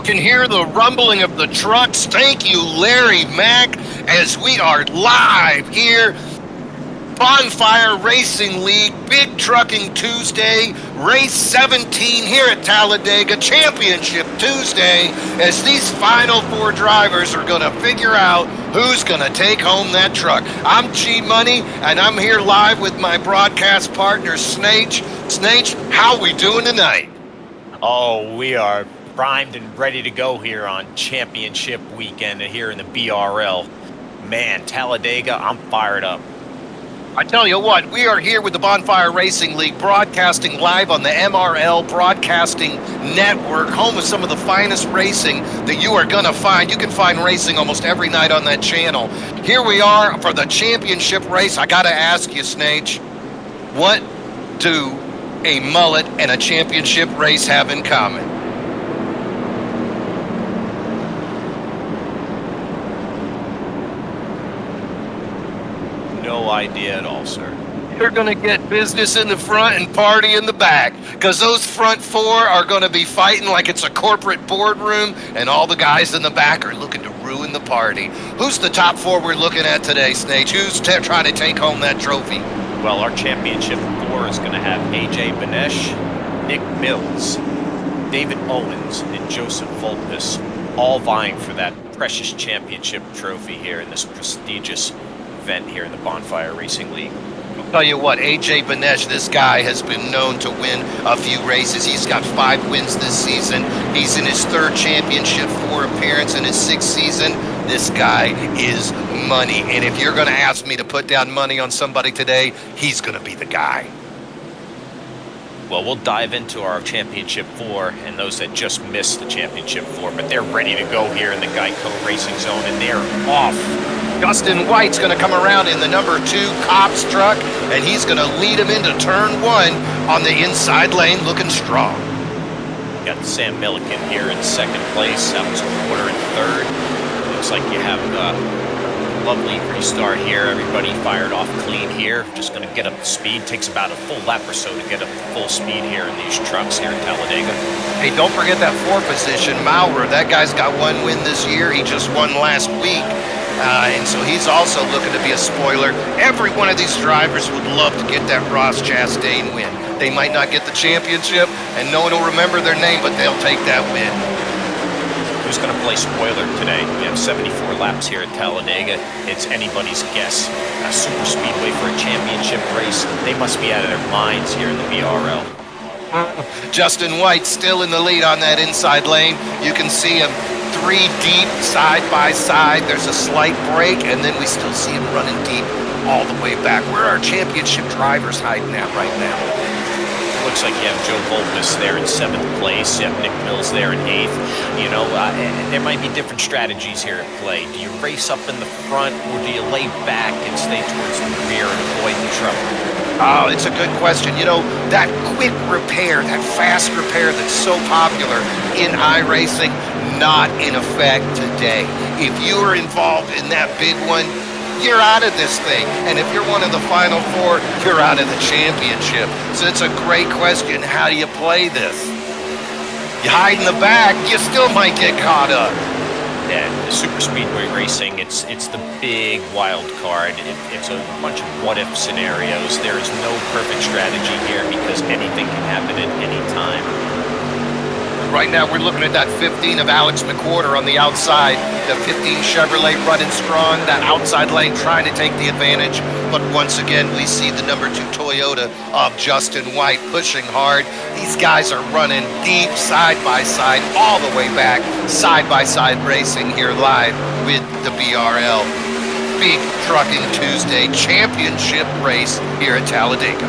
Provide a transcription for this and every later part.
can hear the rumbling of the trucks. Thank you, Larry Mack, as we are live here. Bonfire Racing League, Big Trucking Tuesday, Race 17 here at Talladega, Championship Tuesday, as these final four drivers are going to figure out who's going to take home that truck. I'm G-Money, and I'm here live with my broadcast partner, Snage. Snage, how we doing tonight? Oh, we are primed and ready to go here on Championship Weekend here in the BRL. Man, Talladega, I'm fired up. I tell you what, we are here with the Bonfire Racing League, broadcasting live on the MRL Broadcasting Network, home of some of the finest racing that you are going to find. You can find racing almost every night on that channel. Here we are for the championship race. I got to ask you, Snage, what do a mullet and a championship race have in common? No idea at all, sir. You're going to get business in the front and party in the back, because those front four are going to be fighting like it's a corporate boardroom, and all the guys in the back are looking to ruin the party. Who's the top four we're looking at today, Snage? Who's trying to take home that trophy? Well, our championship four is going to have AJ Benesh, Nick Mills, David Owens, and Joseph Volpus, all vying for that precious championship trophy here in this prestigious event here in the Bonfire Racing League. I'll tell you what, AJ Benesh, this guy has been known to win a few races. He's got 5 wins this season. He's in his 3rd championship 4 appearance in his 6th season. This guy is money. And if you're going to ask me to put down money on somebody today, he's going to be the guy. Well, we'll dive into our Championship 4 and those that just missed the Championship 4, but they're ready to go here in the Geico Racing Zone, and they're off. Justin White's going to come around in the number 2 Cops truck, and he's going to lead him into turn 1 on the inside lane, looking strong. Got Sam Milliken here in 2nd place. That was a quarter in 3rd. Looks like you have a lovely restart here. Everybody fired off clean here. Just going to get up to speed. Takes about a full lap or so to get up to full speed here in these trucks here in Talladega. Hey, don't forget that 4th position, Maurer. That guy's got 1 win this year. He just won last week. And so he's also looking to be a spoiler. Every one of these drivers would love to get that Ross Chastain win. They might not get the championship, and no one will remember their name, but they'll take that win. Who's going to play spoiler today? We have 74 laps here at Talladega. It's anybody's guess. A super speedway for a championship race. They must be out of their minds here in the BRL. Justin White still in the lead on that inside lane. You can see him 3 deep, side by side. There's a slight break, and then we still see him running deep all the way back. Where are our championship drivers hiding at right now? It looks like you have Joe Volpus there in 7th place. You have Nick Mills there in 8th. You know, there might be different strategies here at play. Do you race up in the front, or do you lay back and stay towards the rear and avoid the trouble? Oh, it's a good question. You know, that quick repair, that fast repair that's so popular in iRacing, not in effect today. If you are involved in that big one, you're out of this thing. And if you're one of the final 4, you're out of the championship. So it's a great question. How do you play this? You hide in the back, you still might get caught up. Yeah, the super speedway racing, it's the big wild card. It's a bunch of what-if scenarios. There is no perfect strategy here because anything can happen at any time. Right now we're looking at that 15 of Alex McWhorter on the outside. The 15 Chevrolet running strong, that outside lane trying to take the advantage. But once again, we see the number 2 Toyota of Justin White pushing hard. These guys are running deep, side by side, all the way back. Side by side racing here live with the BRL. Big Trucking Tuesday championship race here at Talladega.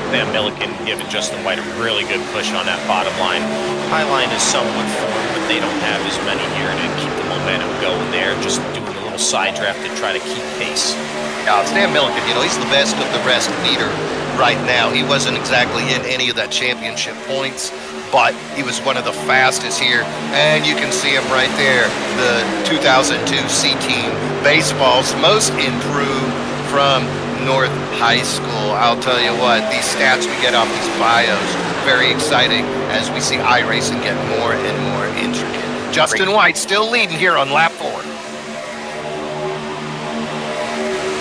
Sam Milliken giving Justin White a really good push on that bottom line. High line is somewhat formed, but they don't have as many here to keep the momentum going there. Just doing a little side draft to try to keep pace. Yeah, Sam Milliken, you know, he's the best of the rest leader right now. He wasn't exactly in any of that championship points, but he was one of the fastest here. And you can see him right there, the 2002 C-Team Baseball's most improved from North High School. I'll tell you what, these stats we get off these bios, very exciting as we see iRacing get more and more intricate. Justin White still leading here on lap 4.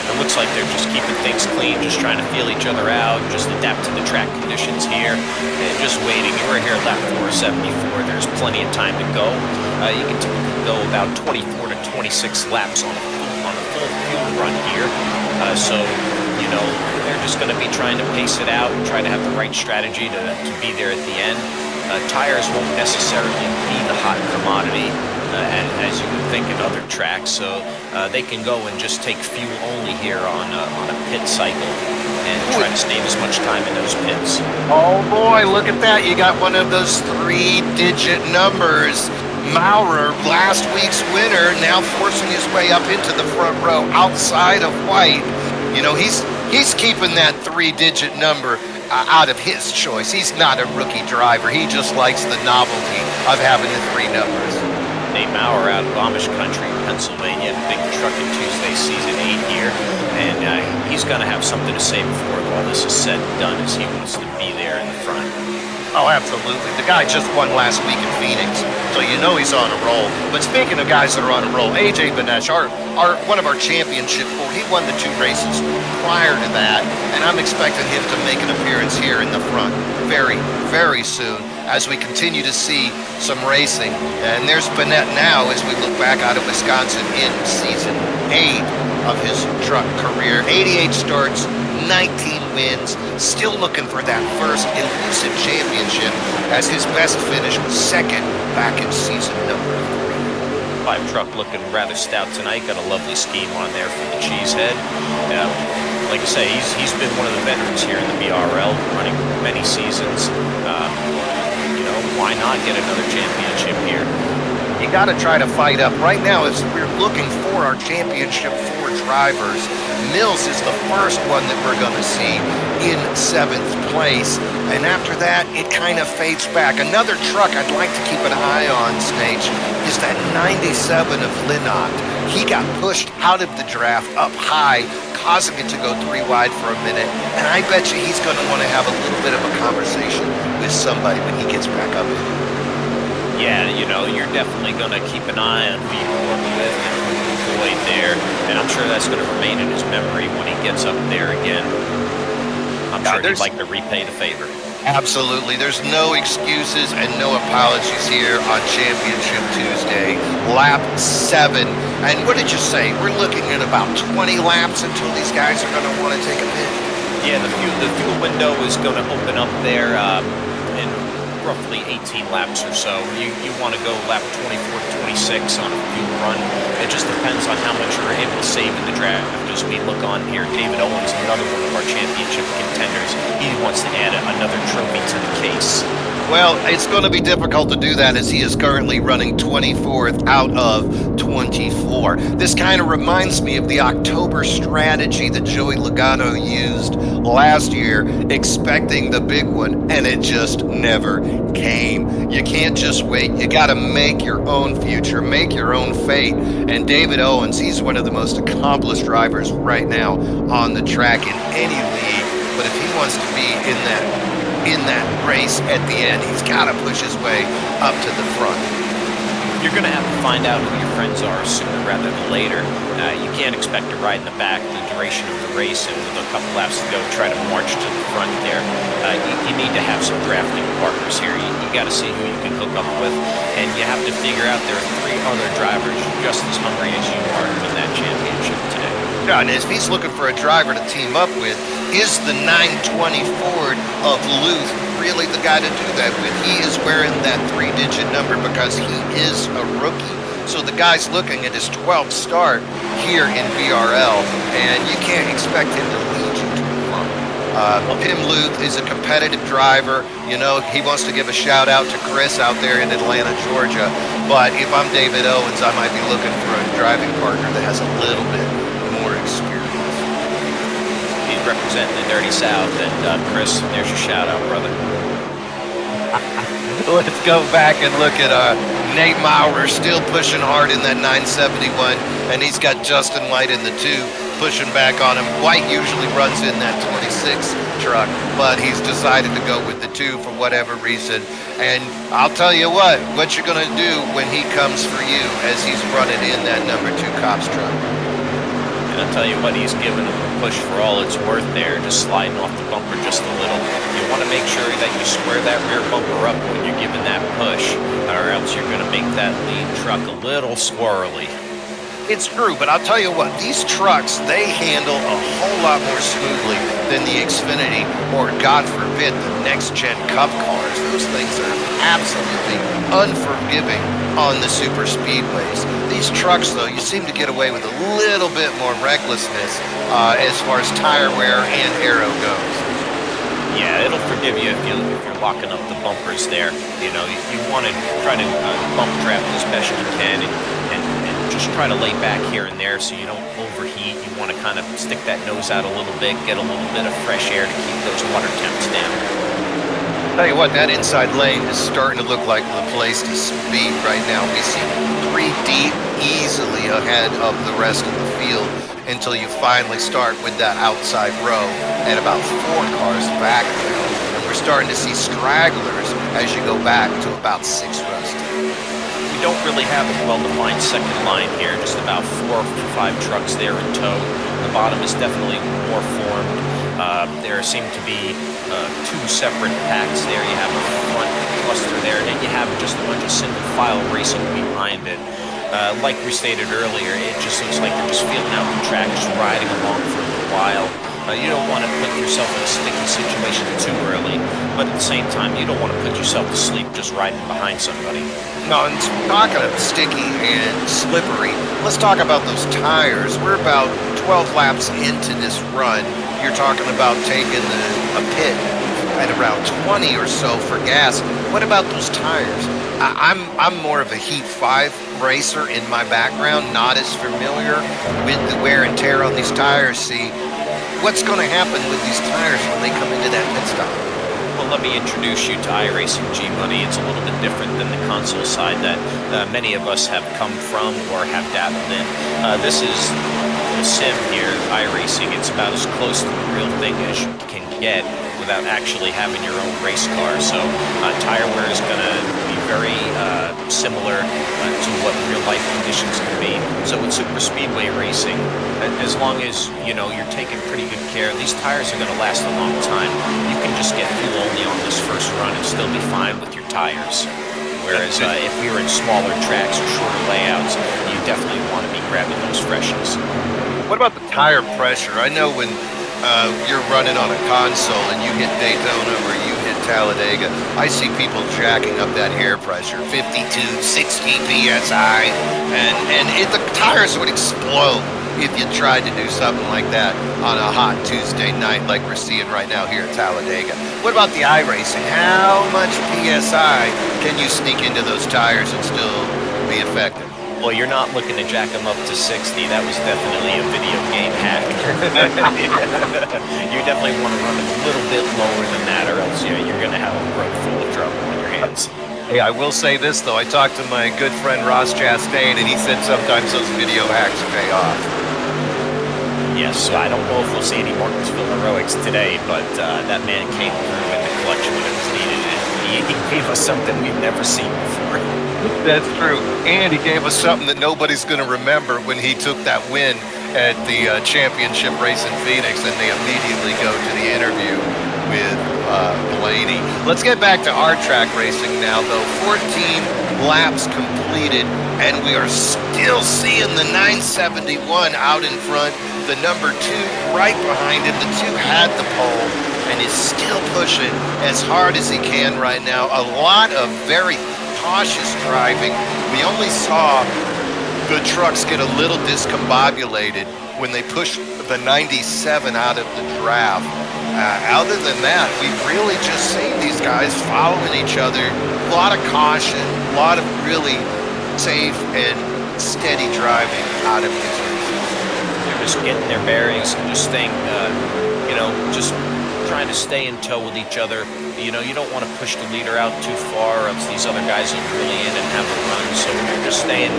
It looks like they're just keeping things clean, just trying to feel each other out, just adapt to the track conditions here, and just waiting. We're here at lap 474. There's plenty of time to go. You can typically go about 24 to 26 laps on a full fuel run here. So, you know, they're just going to be trying to pace it out and try to have the right strategy to be there at the end. Tires won't necessarily be the hot commodity, as you would think in other tracks, so they can go and just take fuel only here on a pit cycle and try to save as much time in those pits. Oh boy, look at that. You got one of those 3-digit numbers. Maurer, last week's winner, now forcing his way up into the front row outside of White. You know, he's keeping that 3-digit number out of his choice. He's not a rookie driver. He just likes the novelty of having the 3 numbers. Nate Maurer out of Amish country, Pennsylvania, Big Trucking Tuesday Season 8 here, and he's going to have something to say before all this is said and done, as he wants to be there in the front. Oh, absolutely. The guy just won last week in Phoenix, so you know he's on a roll. But speaking of guys that are on a roll, AJ Benesh, one of our championship 4, he won the 2 races prior to that, and I'm expecting him to make an appearance here in the front very, very soon as we continue to see some racing. And there's Bennett now as we look back out of Wisconsin in Season 8 of his truck career. 88 starts, 19 wins, still looking for that first elusive championship, as his best finish was second back in season number 3. 5 truck looking rather stout tonight. Got a lovely scheme on there for the Cheesehead. Like I say, he's been one of the veterans here in the BRL, running many seasons. You know, why not get another championship here? You got to try to fight up. Right now, as we're looking for our championship 4 drivers, Mills is the first one that we're going to see in 7th place. And after that, it kind of fades back. Another truck I'd like to keep an eye on, Snage, is that 97 of Linot. He got pushed out of the draft up high, causing it to go 3 wide for a minute. And I bet you he's going to want to have a little bit of a conversation with somebody when he gets back up in it. Yeah, you know, you're definitely going to keep an eye on who you work with and who you avoid there, and I'm sure that's going to remain in his memory when he gets up there again. I'm sure he'd like to repay the favor. Absolutely. There's no excuses and no apologies here on Championship Tuesday. Lap 7. And what did you say? We're looking at about 20 laps until these guys are going to want to take a pit. Yeah, the fuel window is going to open up there in roughly 18 laps or so. You want to go lap 24 to 26 on a fuel run. It just depends on how much you're able to save in the draft. As we look on here, David Owens, another one of our championship contenders, he wants to add another trophy to the case. Well, it's going to be difficult to do that as he is currently running 24th out of 24. This kind of reminds me of the October strategy that Joey Logano used last year, expecting the big one, and it just never came. You can't just wait. You got to make your own future, make your own fate. And David Owens, he's one of the most accomplished drivers right now on the track in any league. But if he wants to be in that race at the end, he's got to push his way up to the front. You're going to have to find out who your friends are sooner rather than later. You can't expect to ride in the back the duration of the race and with a couple laps to go try to march to the front there. You need to have some drafting partners here. You got to see who you can hook up with, and you have to figure out there are 3 other drivers just as hungry as you are to win that championship today. Yeah, and if he's looking for a driver to team up with, is the 920 Ford of Luth really the guy to do that with? He is wearing that 3-digit number because he is a rookie. So the guy's looking at his 12th start here in BRL, and you can't expect him to lead you to the front. Tim Luth is a competitive driver. You know, he wants to give a shout out to Chris out there in Atlanta, Georgia. But if I'm David Owens, I might be looking for a driving partner that has a little bit more experience. He's representing the Dirty South, and Chris, there's your shout out, brother. Let's go back and look at Nate Maurer still pushing hard in that 971, and he's got Justin White in the 2. pushing back on him. White usually runs in that 26 truck, but he's decided to go with the 2 for whatever reason. And I'll tell you what you're going to do when he comes for you as he's running in that number 2 cops truck. And I'll tell you what, he's giving him a push for all it's worth there, just sliding off the bumper just a little. You want to make sure that you square that rear bumper up when you're giving that push, or else you're going to make that lead truck a little squirrely. It's true, but I'll tell you what, these trucks, they handle a whole lot more smoothly than the Xfinity or, God forbid, the next-gen Cup cars. Those things are absolutely unforgiving on the super speedways. These trucks, though, you seem to get away with a little bit more recklessness as far as tire wear and aero goes. Yeah, it'll forgive you if you're locking up the bumpers there. You know, you want to try to bump trap as best you can and just try to lay back here and there so you don't overheat. You want to kind of stick that nose out a little bit, get a little bit of fresh air to keep those water temps down. Tell you what, that inside lane is starting to look like the place to be right now. We see 3 deep, easily ahead of the rest of the field until you finally start with that outside row at about 4 cars back now. And we're starting to see stragglers as you go back to about 6 rows deep. We don't really have a well-defined second line here, just about 4 or 5 trucks there in tow. The bottom is definitely more formed. There seem to be 2 separate packs there. You have a front cluster there, and then you have just a bunch of single file racing behind it. Like we stated earlier, it just looks like you're just feeling out the track, just riding along for a little while. You don't want to put yourself in a sticky situation too early, but at the same time, you don't want to put yourself to sleep just riding behind somebody. No, and talking of sticky and slippery, let's talk about those tires. We're about 12 laps into this run. You're talking about taking a pit at around 20 or so for gas. What about those tires? I'm more of a Heat 5 racer in my background, not as familiar with the wear and tear on these tires. See, what's going to happen with these tires when they come into that pit stop? Well, let me introduce you to iRacing G-Money. It's a little bit different than the console side that many of us have come from or have dabbled in. This is a sim here, iRacing. It's about as close to the real thing as you can get without actually having your own race car. So tire wear is going to be very similar to what real life conditions can be. So with super speedway racing, as long as you're taking pretty good care, these tires are going to last a long time. You can just get fuel only on this first run and still be fine with your tires. Whereas if we were in smaller tracks or shorter layouts, you definitely want to be grabbing those freshens. What about the tire pressure? I know when you're running on a console and you hit Daytona or you hit Talladega, I see people jacking up that air pressure, 52, 60 PSI, and the tires would explode if you tried to do something like that on a hot Tuesday night like we're seeing right now here at Talladega. What about the iRacing? How much PSI can you sneak into those tires and still be effective? Well, you're not looking to jack them up to 60. That was definitely a video game hack. You definitely want to run them a little bit lower than that, or else you're going to have a road full of trouble on your hands. Hey, I will say this, though. I talked to my good friend Ross Chastain, and he said sometimes those video hacks pay off. Yes, so I don't know if we'll see any Martinsville heroics today, but that man came through in the clutch when it was needed. He gave us something we've never seen before. That's true. And he gave us something that nobody's going to remember when he took that win at the championship race in Phoenix, and they immediately go to the interview with Blaney. Let's get back to our track racing now, though. 14 laps completed, and we are still seeing the 971 out in front, the number 2 right behind him. The 2 had the pole and is still pushing as hard as he can right now. A lot of very cautious driving. We only saw the trucks get a little discombobulated when they pushed the 97 out of the draft. Other than that, we've really just seen these guys following each other. A lot of caution, a lot of really safe and steady driving out of these races. They're just getting their bearings and just staying, just trying to stay in tow with each other. You don't want to push the leader out too far, or else these other guys will really in and have a run. So you're just staying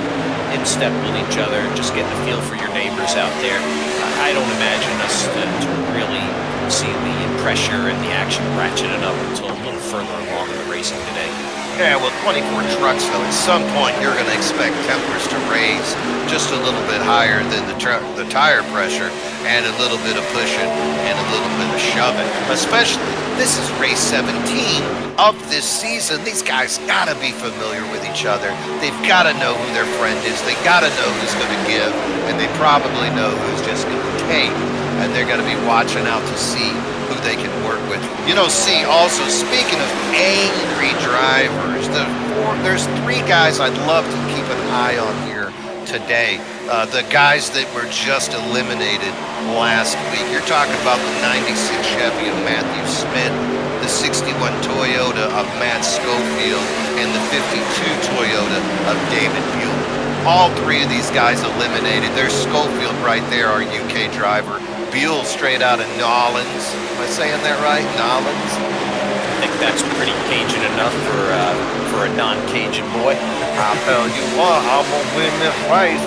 in step with each other, just getting a feel for your neighbors out there. I don't imagine us to really see the pressure and the action ratcheted up until a little further along in the racing today. Yeah, well, 24 trucks, though, at some point you're going to expect tempers to raise just a little bit higher than the tire pressure, and a little bit of pushing and a little bit of shoving. Especially, this is race 17 of this season. These guys got to be familiar with each other. They've got to know who their friend is. They got to know who's going to give, and they probably know who's just going to take. And they're going to be watching out to see who they can work with. You know, see, also, speaking of angry drivers, there's 3 guys I'd love to keep an eye on here today. The guys that were just eliminated last week. You're talking about the 96 Chevy of Matthew Smith, the 61 Toyota of Matt Schofield, and the 52 Toyota of David Buell. All 3 of these guys eliminated. There's Schofield right there, our UK driver. Buell straight out of Nolans. Am I saying that right? Nolans? I think that's pretty Cajun enough for a non-Cajun boy. I'll tell you what, I'm going to win this race.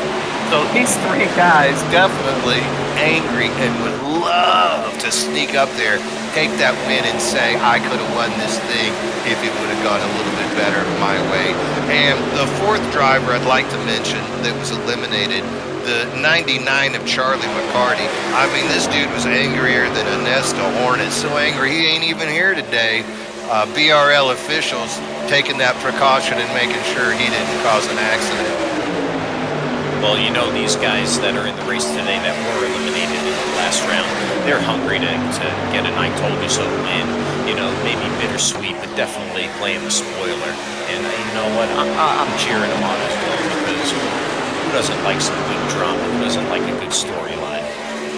So these 3 guys definitely angry and would love to sneak up there, take that win and say, I could have won this thing if it would have gone a little bit better my way. And the 4th driver I'd like to mention that was eliminated, the 99 of Charlie McCarty. I mean, this dude was angrier than a nest of hornets. So angry, he ain't even here today. BRL officials taking that precaution and making sure he didn't cause an accident. Well, you know, these guys that are in the race today that were eliminated in the last round, they're hungry to get an I told you so win. You know, maybe bittersweet, but definitely playing the spoiler. And you know what? I'm cheering them on as well, because who doesn't like some good drama? Who doesn't like a good storyline?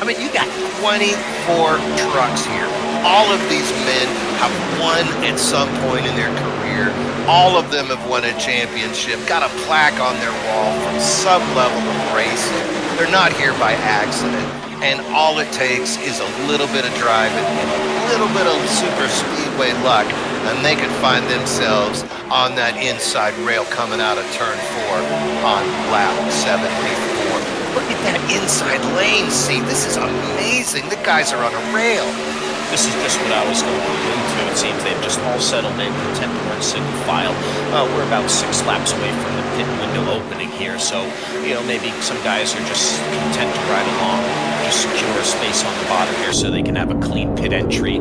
I mean, you got 24 trucks here. All of these men have won at some point in their career. All of them have won a championship, got a plaque on their wall from some level of racing. They're not here by accident. And all it takes is a little bit of driving and a little bit of super speedway luck, and they could find themselves on that inside rail coming out of turn 4 on lap 74. Look at that inside lane, see, this is amazing. The guys are on a rail. This is just what I was going to allude to. It seems they've just all settled in, content to run single file. We're about 6 laps away from the pit window opening here, so, you know, maybe some guys are just content to ride along, just secure a space on the bottom here so they can have a clean pit entry,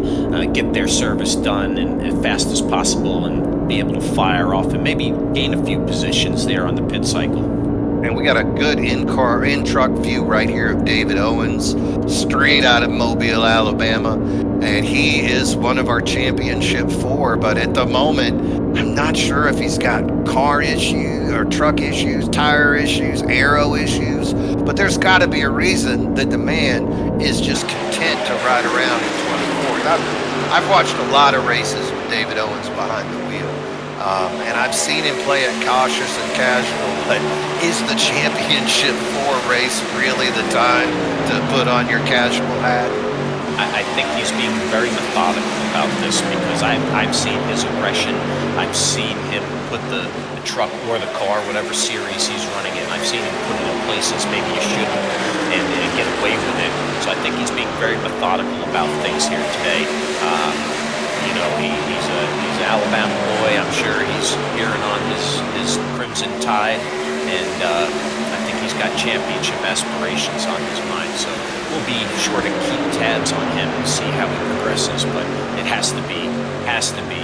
get their service done and as fast as possible, and be able to fire off and maybe gain a few positions there on the pit cycle. And we got a good in-truck view right here of David Owens, straight out of Mobile, Alabama. And he is one of our championship 4. But at the moment, I'm not sure if he's got car issues or truck issues, tire issues, aero issues. But there's got to be a reason that the man is just content to ride around in 24. I've watched a lot of races with David Owens behind the wheel. And I've seen him play it cautious and casual, but is the championship 4 race really the time to put on your casual hat? I think he's being very methodical about this, because I've seen his aggression. I've seen him put the truck or the car, whatever series he's running in, I've seen him put it in places maybe you shouldn't and get away with it. So I think he's being very methodical about things here today. You know, he's an Alabama boy. I'm sure he's hearing on his Crimson Tide, and I think he's got championship aspirations on his mind. So we'll be sure to keep tabs on him and see how he progresses. But it has to be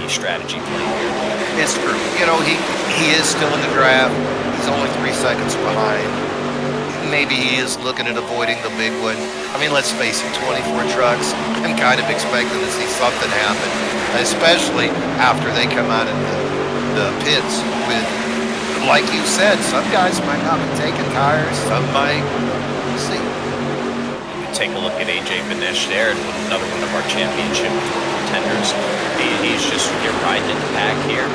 strategy play here. It's true. You know, he is still in the draft. He's only 3 seconds behind. Maybe he is looking at avoiding the big one. I mean, let's face it, 24 trucks. I'm kind of expecting to see something happen, especially after they come out of the pits with, like you said, some guys might not be taking tires, some might. We'll see. We take a look at AJ Benesh there, and another one of our championship contenders. He's just here riding in the pack here,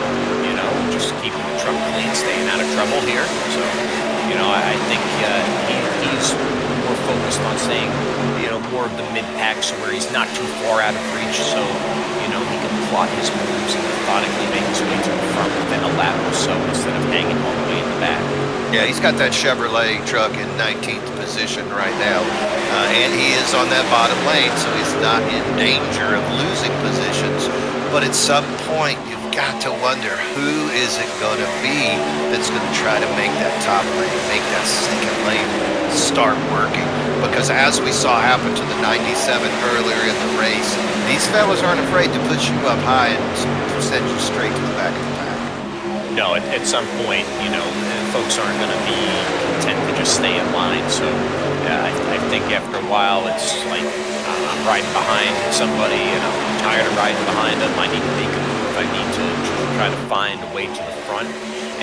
you know, just keeping the truck clean, staying out of trouble here. So, you know, I think he's more focused on staying, more of the mid-packs where he's not too far out of reach, so, he can plot his moves and methodically make his way to the front within a lap or so instead of hanging all the way in the back. Yeah, he's got that Chevrolet truck in 19th position right now, and he is on that bottom lane, so he's not in danger of losing positions. But at some point, you've got to wonder, who is it going to be that's going to try to make that top lane, make that second lane start working? Because as we saw happen to the 97 earlier in the race, these fellas aren't afraid to push you up high and send you straight to the back of the pack. No, at some point, folks aren't going to be content to just stay in line. So I think after a while, it's like I'm riding behind somebody, and I'm tired of riding behind them. I need to make a move. I need to try to find a way to the front,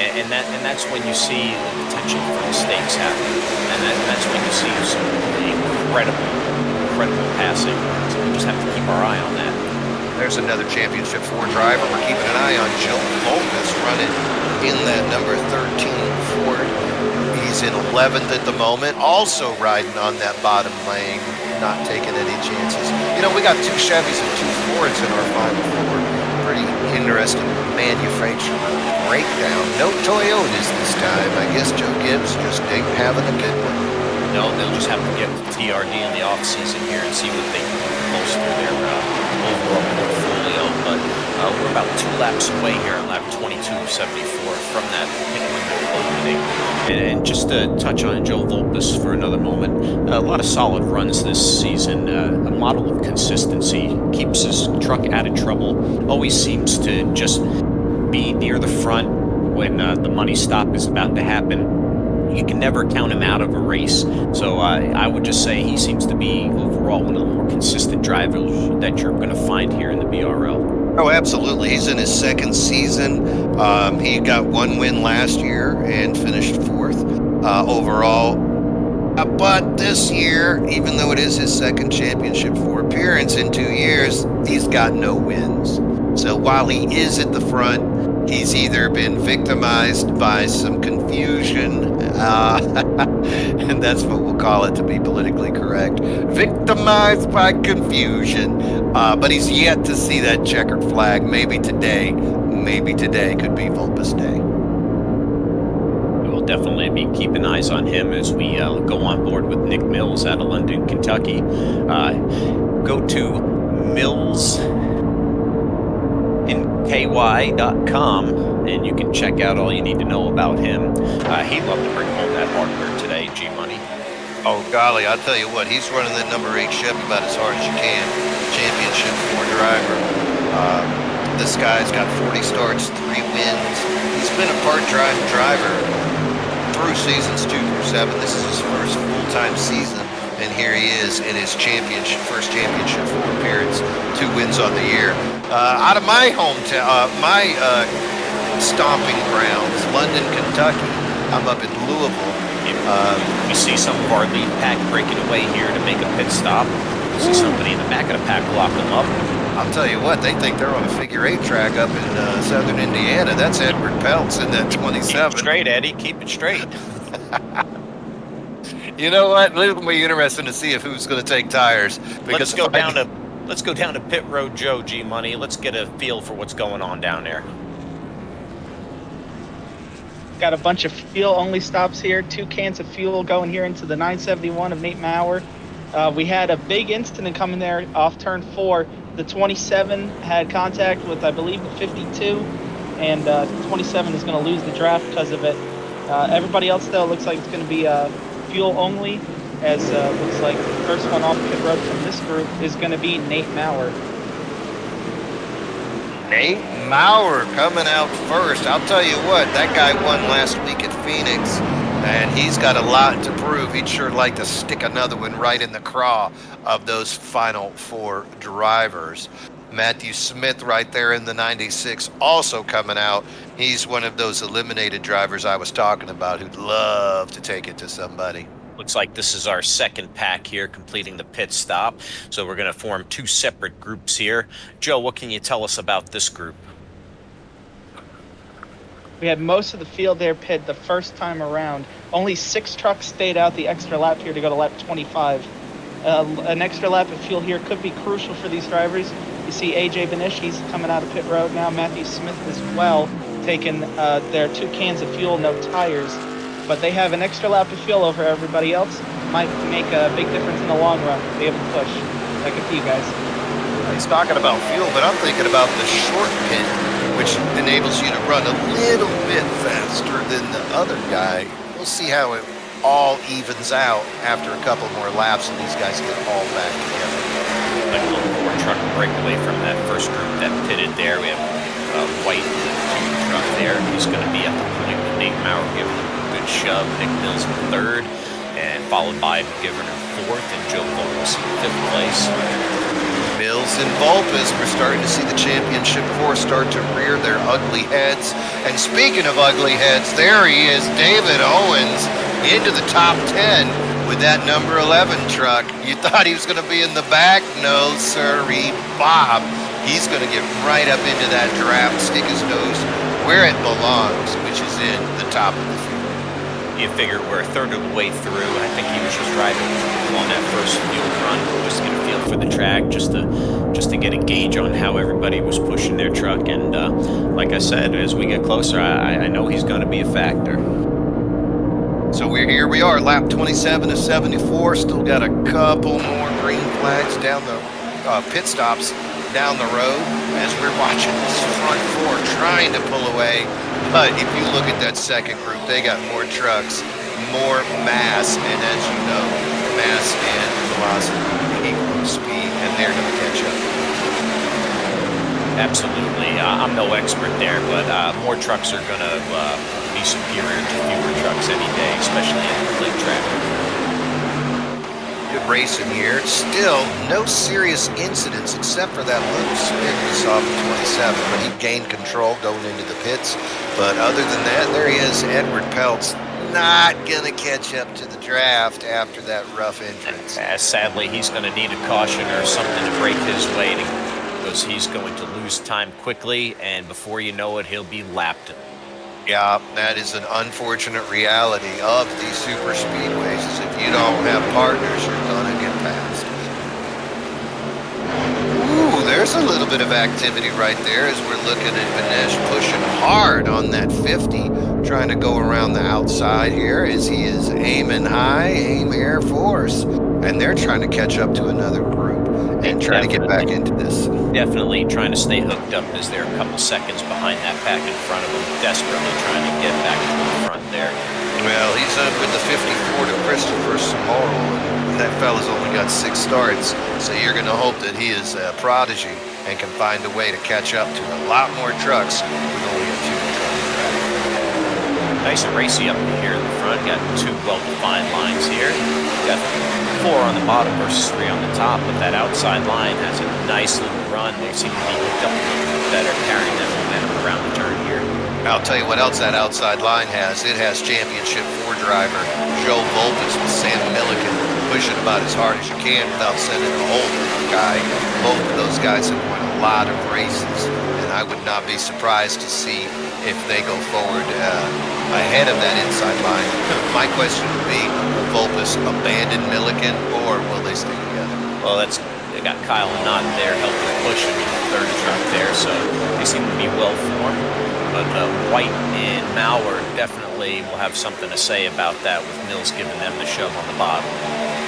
and that's when you see the potential for mistakes happen, and that's when you see some incredible passing. So we just have to keep our eye on that. There's another Championship 4 driver. We're keeping an eye on Joe Volkes running in that number 13 Ford. He's in 11th at the moment, also riding on that bottom lane, not taking any chances. We got 2 Chevys and 2 Fords in our Final Four. Pretty interesting manufacturing breakdown. No Toyotas this time. I guess Joe Gibbs just ain't having a good one. No, they'll just have to get to TRD in the off-season here and see what they can bolster their overall portfolio. But we're about 2 laps away here on lap 22.74 from that pit window opening. And just to touch on Joe Volkes for another moment, a lot of solid runs this season, a model of consistency, keeps his truck out of trouble, always seems to just be near the front when the money stop is about to happen. You can never count him out of a race. So I would just say he seems to be overall one of the more consistent drivers that you're going to find here in the BRL. Oh, absolutely. He's in his 2nd season. He got 1 win last year and finished 4th overall. But this year, even though it is his 2nd Championship 4 appearance in 2 years, he's got no wins. So while he is at the front, he's either been victimized by some confusion, and that's what we'll call it to be politically correct, victimized by confusion, but he's yet to see that checkered flag. Maybe today could be Volpes Day. We'll definitely be keeping eyes on him as we go on board with Nick Mills out of London, Kentucky. Go to Mills ky.com and you can check out all you need to know about him. He'd love to bring home that hardware today, G-Money. Oh, golly, I'll tell you what, he's running that number 8 Chevy about as hard as you can. Championship 4 driver. This guy's got 40 starts, 3 wins. He's been a part-time driver through seasons 2 through 7. This is his first full-time season, and here he is in his first Championship 4 appearance, 2 wins on the year. Out of my hometown, my stomping grounds, London, Kentucky. I'm up in Louisville. We see some of our lead pack breaking away here to make a pit stop. We see somebody in the back of the pack lock them up. I'll tell you what, they think they're on a figure 8 track up in southern Indiana. That's Edward Peltz in that 27. Keep it straight, Eddie. Keep it straight. You know what? It'll be interesting to see who's going to take tires. Let's go down to Pit Road Joe, G-Money. Let's get a feel for what's going on down there. Got a bunch of fuel-only stops here. 2 cans of fuel going here into the 971 of Nate Maurer. We had a big incident coming there off turn 4. The 27 had contact with, I believe, the 52, and 27 is going to lose the draft because of it. Everybody else, though, looks like it's going to be fuel-only, as looks like the first one off pit road from this group is going to be Nate Maurer. Nate Maurer coming out first. I'll tell you what, that guy won last week at Phoenix, and he's got a lot to prove. He'd sure like to stick another one right in the craw of those final 4 drivers. Matthew Smith right there in the 96 also coming out. He's one of those eliminated drivers I was talking about who'd love to take it to somebody. Looks like this is our second pack here, completing the pit stop. So we're going to form 2 separate groups here. Joe, what can you tell us about this group? We had most of the field there pit the first time around. Only 6 trucks stayed out the extra lap here to go to lap 25. An extra lap of fuel here could be crucial for these drivers. You see AJ Benish, he's coming out of pit road now. Matthew Smith as well, taking their 2 cans of fuel, no tires. But they have an extra lap of fuel over everybody else. Might make a big difference in the long run. Be able to push. Back up to you guys. He's talking about fuel, but I'm thinking about the short pit, which enables you to run a little bit faster than the other guy. We'll see how it all evens out after a couple more laps and these guys get all back together. Like a little more truck break away from that first group that pitted there. We have White in the 2 truck there. He's going to be at the point with Nate Maurer giving him a good shove. Nick Mills in 3rd, and followed by McGivern in 4th, and Joe Volpus in 5th place. Mills and Volpus, we're starting to see the championship 4 start to rear their ugly heads. And speaking of ugly heads, there he is, David Owens, into the top 10 with that number 11 truck. You thought he was going to be in the back? No, sirree, Bob. He's going to get right up into that draft, stick his nose where it belongs, which is in the top of the field. You figure we're a third of the way through. I think he was just driving on that first fuel run, just to get a feel for the track, just to get a gauge on how everybody was pushing their truck. And like I said, as we get closer, I know he's going to be a factor. So here we are, lap 27 of 74. Still got a couple more green flags down the pit stops down the road as we're watching this front 4 trying to pull away. But if you look at that second group, they got more trucks, more mass, and as you know, mass and velocity equal speed, and they're going to catch up. Absolutely. I'm no expert there, but more trucks are going to be superior to fewer trucks any day, especially in the late traffic. Good racing here. Still, no serious incidents except for that little spin we saw from 27, but he gained control going into the pits. But other than that, there he is, Edward Peltz, not going to catch up to the draft after that rough entrance. Sadly, he's going to need a caution or something to break his way, because he's going to lose time quickly, and before you know it, he'll be lapped. Yeah, that is an unfortunate reality of these super speedways, is if you don't have partners, you're going to get passed. Ooh, there's a little bit of activity right there as we're looking at Benesh pushing hard on that 50, trying to go around the outside here as he is aiming high, aim Air Force, and they're trying to catch up to another group and try to get back into this. Definitely trying to stay hooked up as they're a couple seconds behind that pack in front of them, desperately trying to get back to the front there. Well, he's up with the 54 to Christopher Samoro, and that fella's only got 6 starts, so you're going to hope that he is a prodigy and can find a way to catch up to a lot more trucks with only a 2 trucks. Nice and racy up here in the front. Got 2 well-defined lines here. Got 4 on the bottom versus 3 on the top, but that outside line has a nice little run. They seem to be hooked up a little bit better, carrying that momentum around the turn here. I'll tell you what else that outside line has. It has championship 4 driver Joe Volpus with Sam Milliken pushing about as hard as you can without sending a hole to the guy. Both of those guys have won a lot of races, and I would not be surprised to see if they go forward ahead of that inside line. My question would be, will Volpus abandon Milliken, or will they stay together? Well, they got Kyle and Knott there helping push him in the 3rd truck there, so they seem to be well formed. But White and Maurer definitely will have something to say about that, with Mills giving them the shove on the bottom.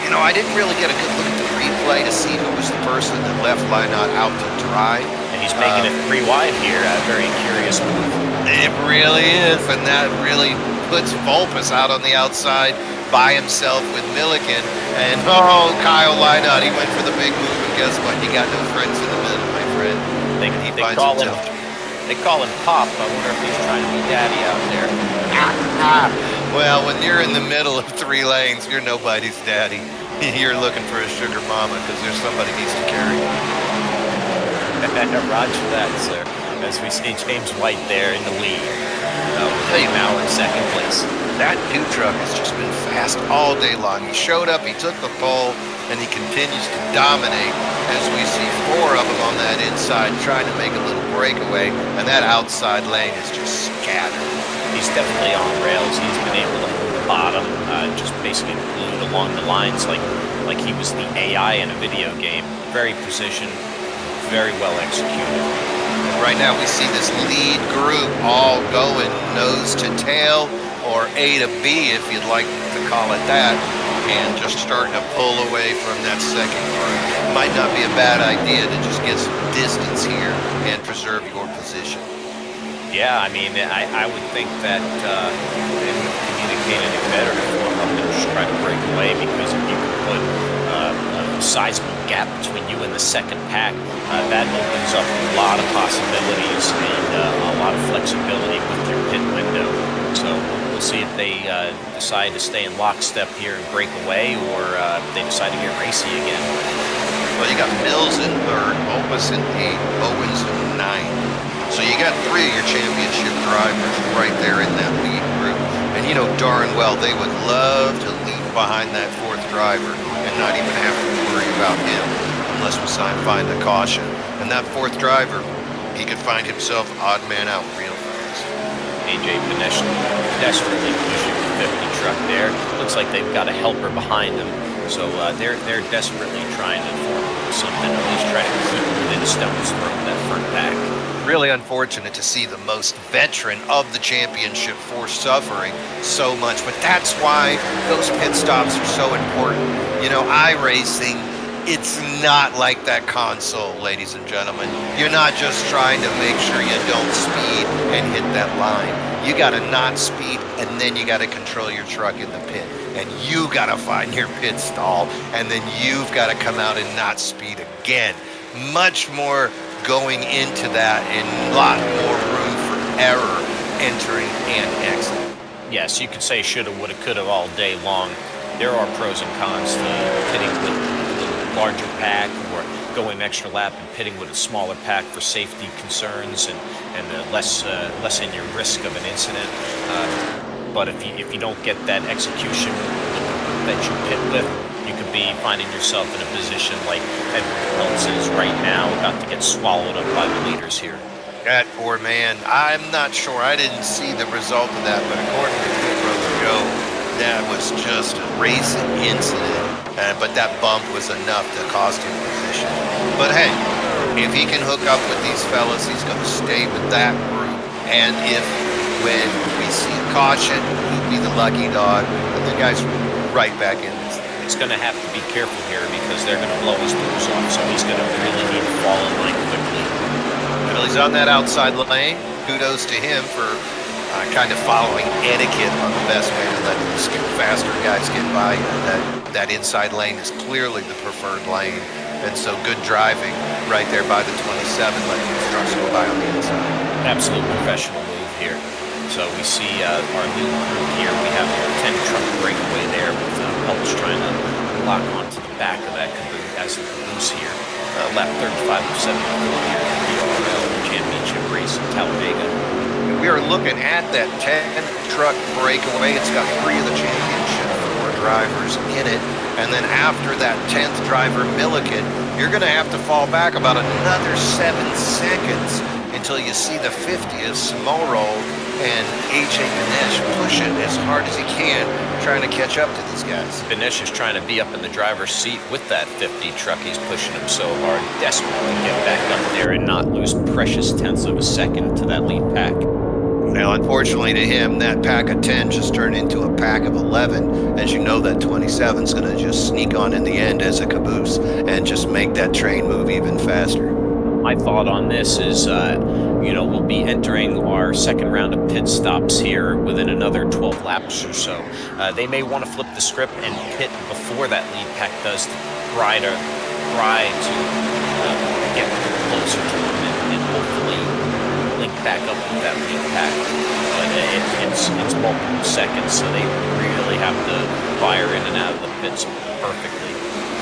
You know, I didn't really get a good look at the replay to see who was the person that left Lynott out to dry. And he's making it 3 wide here. A very curious move. It really is, and that really puts Volpus out on the outside by himself with Milliken. And oh, Kyle Lynott, he went for the big move, and guess what? You got no friends in the middle, my friend. They call him Pop. I wonder if he's trying to be daddy out there. Well, when you're in the middle of 3 lanes, you're nobody's daddy. You're looking for a sugar mama because there's somebody needs to carry you. Roger that, sir. As we see James White there in the lead. With now in 2nd place. That 2 truck has just been fast all day long. He showed up, he took the pole, and he continues to dominate as we see 4 of them on that inside trying to make a little breakaway, and that outside lane is just scattered. he's definitely on rails. He's been able to hold the bottom, just basically glued along the lines like he was the AI in a video game. Very precision, very well executed. Right now we see this lead group all going nose to tail, or A to B if you'd like to call it that, and just starting to pull away from that second group. Might not be a bad idea to just get some distance here and preserve your position. Yeah, I mean, I would think that they would have communicated it better to form up and just try to break away, because if you could put a sizable gap between you and the second pack, that opens up a lot of possibilities and a lot of flexibility with your pit window. So we'll see if they decide to stay in lockstep here and break away, or if they decide to get racy again. Well, you got Mills in third, Opus in 8th, Owens in 9th. So you got 3 of your championship drivers right there in that lead group. And you know darn well they would love to leave behind that 4th driver and not even have to worry about him unless we find a caution. And that 4th driver, he could find himself odd man out real fast. AJ Benesh desperately pushing the 50 truck there. Looks like they've got a helper behind them. So they're desperately trying to form something, at least try to keep within stone's throw of that front pack. Really unfortunate to see the most veteran of the championship force suffering so much, but that's why those pit stops are so important. You know, iRacing, it's not like that console, ladies and gentlemen. You're not just trying to make sure you don't speed and hit that line. You got to not speed, and then you got to control your truck in the pit. And you got to find your pit stall, and then you've got to come out and not speed again. Much more going into that, and a lot more room for error entering and exiting. Yes, you could say shoulda, woulda, coulda all day long. There are pros and cons to pitting with a larger pack, or going extra lap and pitting with a smaller pack for safety concerns and lessen your risk of an incident. But if you don't get that execution that you pit with, you could be finding yourself in a position like Edward Peltz is right now, about to get swallowed up by the leaders here. That poor man, I'm not sure. I didn't see the result of that, but according to Pit Brother Joe, that was just a racing incident. But that bump was enough to cost him position. But hey, if he can hook up with these fellas, he's going to stay with that group. And if when we see a caution, he'd be the lucky dog, and the guy's right back in this. He's going to have to be careful here, because they're going to blow his doors off, so he's going to really need to fall in line quickly. Well, he's on that outside lane. Kudos to him for kind of following etiquette on the best way to let these faster guys get by. That inside lane is clearly the preferred lane, and so good driving right there by the 27, letting these trucks go by on the inside. Absolute professional move here. So we see our lead group here. We have a 10-truck breakaway there with Peltz trying to lock onto the back of that as the caboose here. Lap 35 of 74 here in the BRL Championship race in Talladega. We are looking at that 10-truck breakaway. It's got 3 of the championship 4 drivers in it. And then after that 10th driver, Milliken, you're going to have to fall back about another 7 seconds until you see the 50th Smallroll and AJ Benesh pushing as hard as he can, trying to catch up to these guys. Benesh is trying to be up in the driver's seat with that 50 truck. He's pushing him so hard, desperate to get back up there and not lose precious tenths of a second to that lead pack. Now, unfortunately to him, that pack of 10 just turned into a pack of 11. As you know, that 27 is going to just sneak on in the end as a caboose and just make that train move even faster. My thought on this is, we'll be entering our second round of pit stops here within another 12 laps or so. They may want to flip the script and pit before that lead pack does to try to get closer to them and hopefully link back up with that lead pack. But it's multiple seconds, so they really have to fire in and out of the pits perfectly.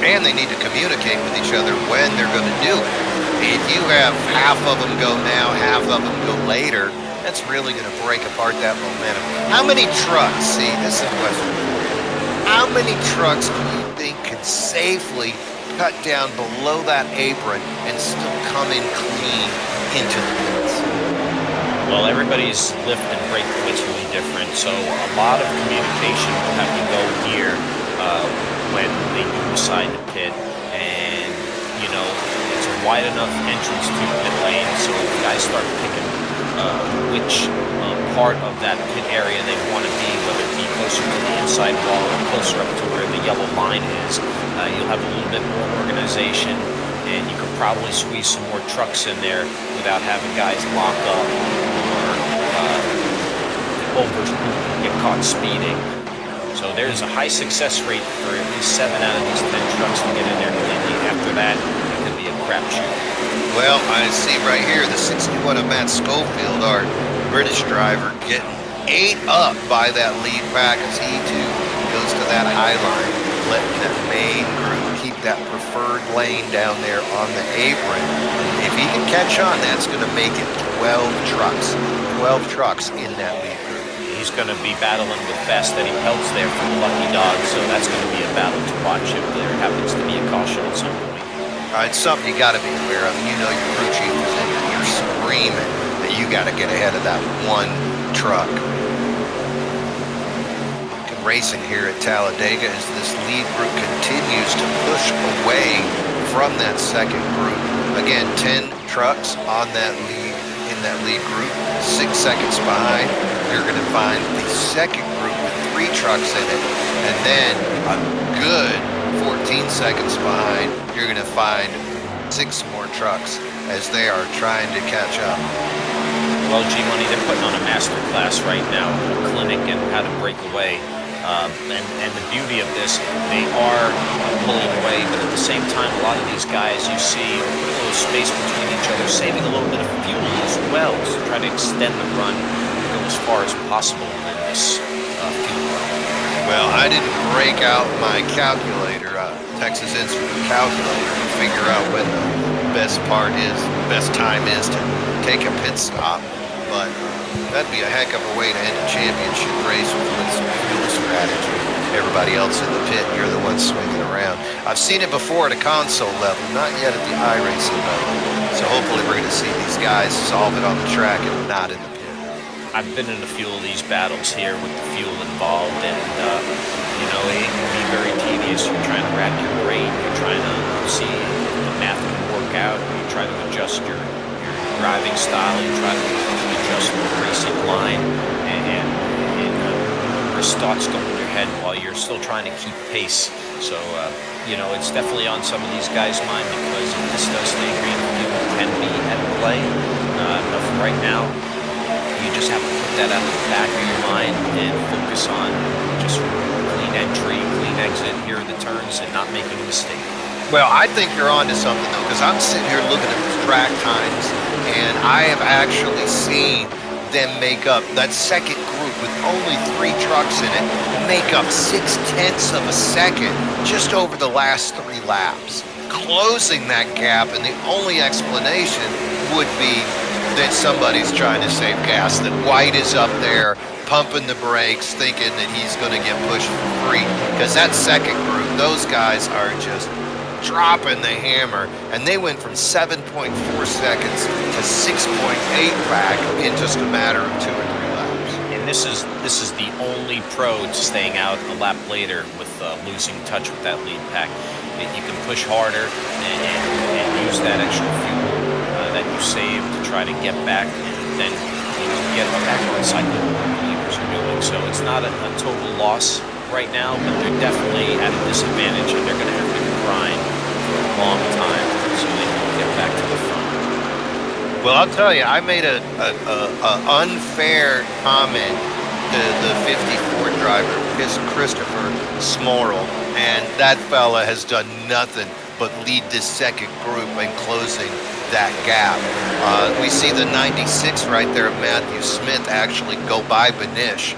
And they need to communicate with each other when they're going to do it. If you have half of them go now, half of them go later, that's really going to break apart that momentum. How many trucks, see, this is a question for you. How many trucks do you think could safely cut down below that apron and still come in clean into the pits? Well, everybody's lift and brake quit's really different, so a lot of communication will have to go here when they do decide to pit, and you know it's a wide enough entrance to pit lane, so if guys start picking which part of that pit area they want to be, whether it be closer to the inside wall or closer up to where the yellow line is, you'll have a little bit more organization, and you could probably squeeze some more trucks in there without having guys lock up or get caught speeding. So there's a high success rate for at least 7 out of these 10 trucks to get in there cleanly. After that, it could be a crapshoot. Well, I see right here the 61 of Matt Schofield, our British driver, getting ate up by that lead pack as he too goes to that high line, letting that main group keep that preferred lane down there on the apron. If he can catch on, that's going to make it 12 trucks. 12 trucks in that lead group. He's going to be battling with Fast Eddie Peltz there for the lucky dog, so that's going to be a battle to watch if there happens to be a caution at some point. It's something you got to be aware of. You know your crew chief is in here. You're screaming that you got to get ahead of that one truck. Racing here at Talladega as this lead group continues to push away from that second group. Again, 10 trucks on that lead, in that lead group. 6 seconds behind, you're going to find the second group with 3 trucks in it. And then a good 14 seconds behind, you're going to find 6 more trucks as they are trying to catch up. Well, G-Money, they're putting on a master class right now, a clinic in how to break away. And the beauty of this, they are pulling away, but at the same time, a lot of these guys you see are putting a little space between each other, saving a little bit of fuel as well, so try to extend the run, go as far as possible in this fuel run. Well, I didn't break out my calculator, Texas Instrument calculator, to figure out when the best time is to take a pit stop, but that'd be a heck of a way to end a championship race with some fuel strategy. Everybody else in the pit, you're the one swinging around. I've seen it before at a console level, not yet at the iRacing level. So hopefully we're going to see these guys solve it on the track and not in the pit. I've been in a few of these battles here with the fuel involved, and you know, it can be very tedious. You're trying to rack your brain, you're trying to see if the math can work out, you try to adjust your driving style, you try to adjust the racing line, and numerous thoughts go in your head while you're still trying to keep pace. So, you know, it's definitely on some of these guys' mind, because if this does stay green, fuel can be at play. But for right now, you just have to put that out of the back of your mind and focus on just clean entry, clean exit, here are the turns, and not making a mistake. Well, I think you're onto something, though, because I'm sitting here looking at these track times, and I have actually seen them make up that second group with only 3 trucks in it, make up 0.6 of a second just over the last 3 laps, closing that gap. And the only explanation would be that somebody's trying to save gas, that White is up there pumping the brakes, thinking that he's going to get pushed for free, because that second group, those guys are just dropping the hammer, and they went from 7.4 seconds to 6.8 back in just a matter of 2 or 3 laps. And this is the only pro staying out a lap later with losing touch with that lead pack. You can push harder and use that extra fuel that you save to try to get back, and then get back on cycle what the leaders are doing. So it's not a total loss right now, but they're definitely at a disadvantage, and they're going to have to grind for a long time so they can get back to the front. Well, I'll tell you, I made a unfair comment to the 54 driver, Christopher Smorrell, and that fella has done nothing but lead this second group and closing that gap. We see the 96 right there of Matthew Smith actually go by Benish.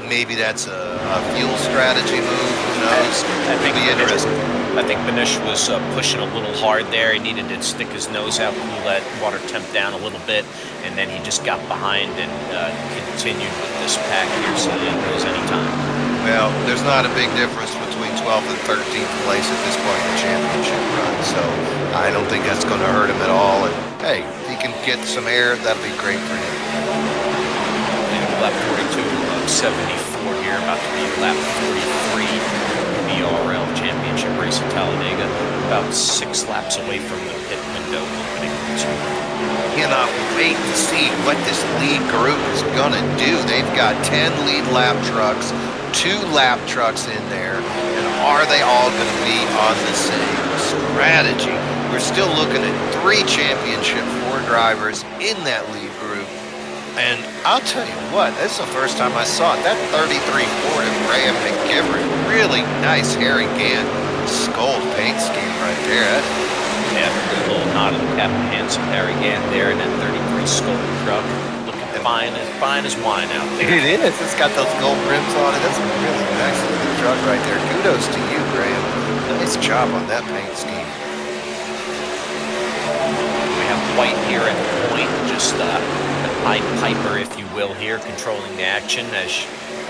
Maybe that's a fuel strategy move. Who knows? It'll be interesting. I think Benish was pushing a little hard there. He needed to stick his nose out, cool that water temp down a little bit, and then he just got behind and continued with this pack here, so that it goes anytime. Well, there's not a big difference between 12th and 13th place at this point in the championship run, so I don't think that's going to hurt him at all. And hey, if he can get some air, that'll be great for him. Lap 42 of 74 here, about to be lap 43 BRL Championship race at Talladega. About 6 laps away from the pit window opening. Cannot wait to see what this lead group is gonna do. They've got 10 lead lap trucks, 2 lap trucks in there, and are they all gonna be on the same strategy? We're still looking at 3 championship 4 drivers in that lead group. And I'll tell you what, this is the first time I saw it. That 33 Ford of Graham McGivern, really nice Harry Gant skull paint scheme right there. Yeah, a little nod of the Captain Handsome Harry Gant there in that 33 Skull truck. Looking fine as wine out there. It is. It's got those gold rims on it. That's a really nice looking truck right there. Kudos to you, Graham. Nice job on that paint scheme. We have White here at the point, just an Pied Piper, if you will, here, controlling the action. As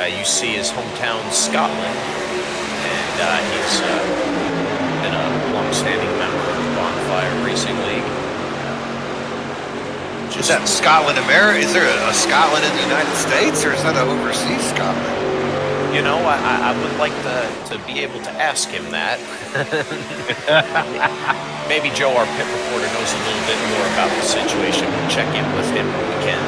you see, his hometown, Scotland, and he's been a long-standing member of the Bonfire Racing League. Is that Scotland, America? Is there a Scotland in the United States, or is that an overseas Scotland? You know, I would like to be able to ask him that. Maybe Joe, our pit reporter, knows a little bit more about the situation. We'll check in with him when we can.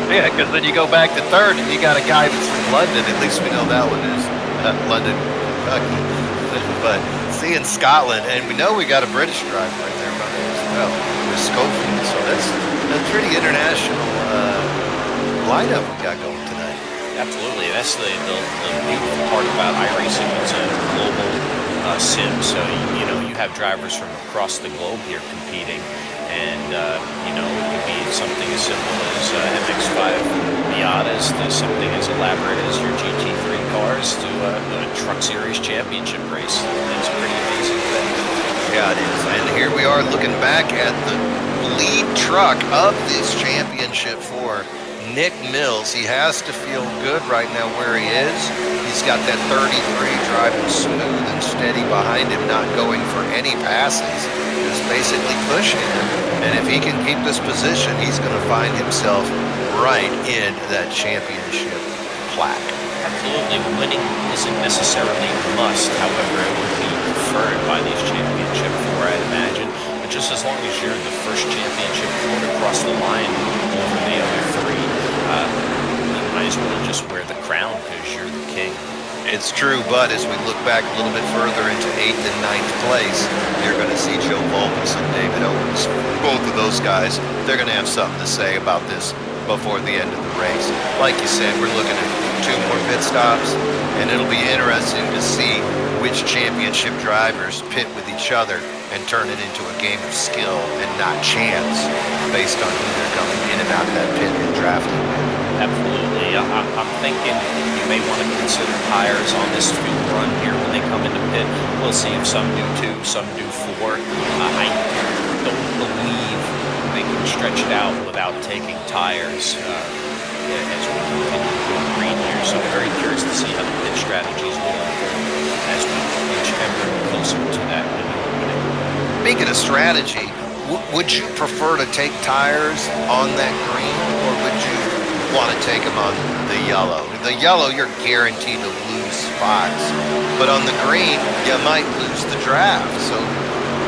Yeah, because then you go back to third, and you got a guy that's from London. At least we know that one is London, Kentucky. But seeing Scotland, and we know we got a British driver right there running as well, with Schofield. So that's a pretty international lineup we got going tonight. Absolutely. That's the beautiful part about iRacing. It's a global sim, so you know you have drivers from across the globe here competing, and you know it could be something as simple as MX-5 Miatas to something as elaborate as your GT3 cars to a Truck Series Championship race. It's a pretty amazing thing. Yeah, it is. And here we are looking back at the lead truck of this championship for Nick Mills. He has to feel good right now where he is. He's got that 33 driving smooth and steady behind him, not going for any passes, just basically pushing him. And if he can keep this position, he's going to find himself right in that championship plaque. Absolutely. Winning isn't necessarily a must. However, it would be preferred by these championship 4, I'd imagine. But just as long as you're the first championship 4 to cross the line over the other 3, you might as well just wear the crown because you're the king. It's true, but as we look back a little bit further into 8th and 9th place, you're going to see Joe Volkes and David Owens. Both of those guys, they're going to have something to say about this before the end of the race. Like you said, we're looking at 2 more pit stops, and it'll be interesting to see which championship drivers pit with each other and turn it into a game of skill and not chance based on who they're coming in and out of that pit and drafting with. Absolutely. I'm thinking you may want to consider tires on this fuel run here when they come into pit. We'll see if some do 2, some do 4. I don't believe they can stretch it out without taking tires as we continue to go green here. So I'm very curious to see how the pit strategies will unfold as we inch ever closer to that window. Speaking of strategy, would you prefer to take tires on that green, or would you want to take them on the yellow? The yellow, you're guaranteed to lose spots, but on the green, you might lose the draft. So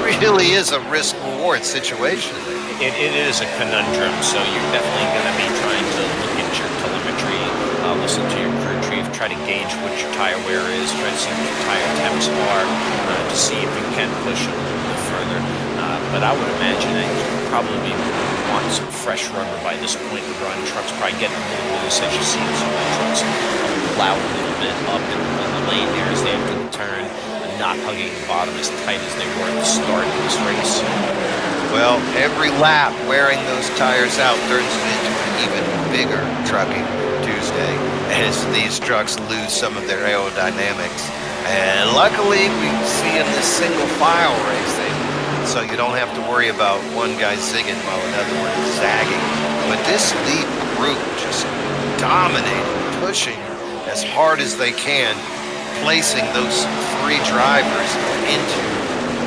it really is a risk-reward situation. It is a conundrum, so you're definitely going to be trying to look at your telemetry, listen to your crew chief, try to gauge what your tire wear is, try to see what your tire temps are, to see if you can push it a little bit further. But I would imagine that you probably want some fresh rubber by this point in the run. Trucks probably getting a little loose, as you see some of the trucks plow a little bit up in the lane there as they enter the turn, not hugging the bottom as tight as they were at the start of this race. Well, every lap wearing those tires out turns it into an even bigger trucking Tuesday as these trucks lose some of their aerodynamics. And luckily, we see in this single file racing, so you don't have to worry about one guy zigging while another one is zagging. But this lead group just dominating, pushing as hard as they can, placing those 3 drivers into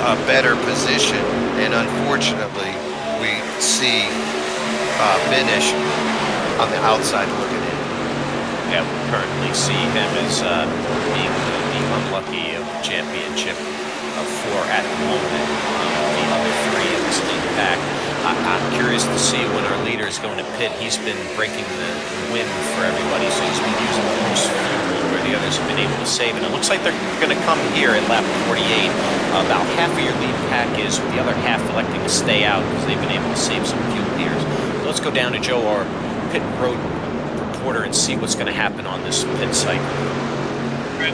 a better position. And unfortunately, we see Minish on the outside looking in. Yeah, we currently see him as being the unlucky of championship of 4 at the moment. The other 3 in this lead pack. I'm curious to see when our leader is going to pit. He's been breaking the wind for everybody, so he's been using the most fuel where the others have been able to save. And it looks like they're going to come here at lap 48. About half of your lead pack is, with the other half electing to stay out because they've been able to save some fuel here. So let's go down to Joe, our pit road reporter, and see what's going to happen on this pit site.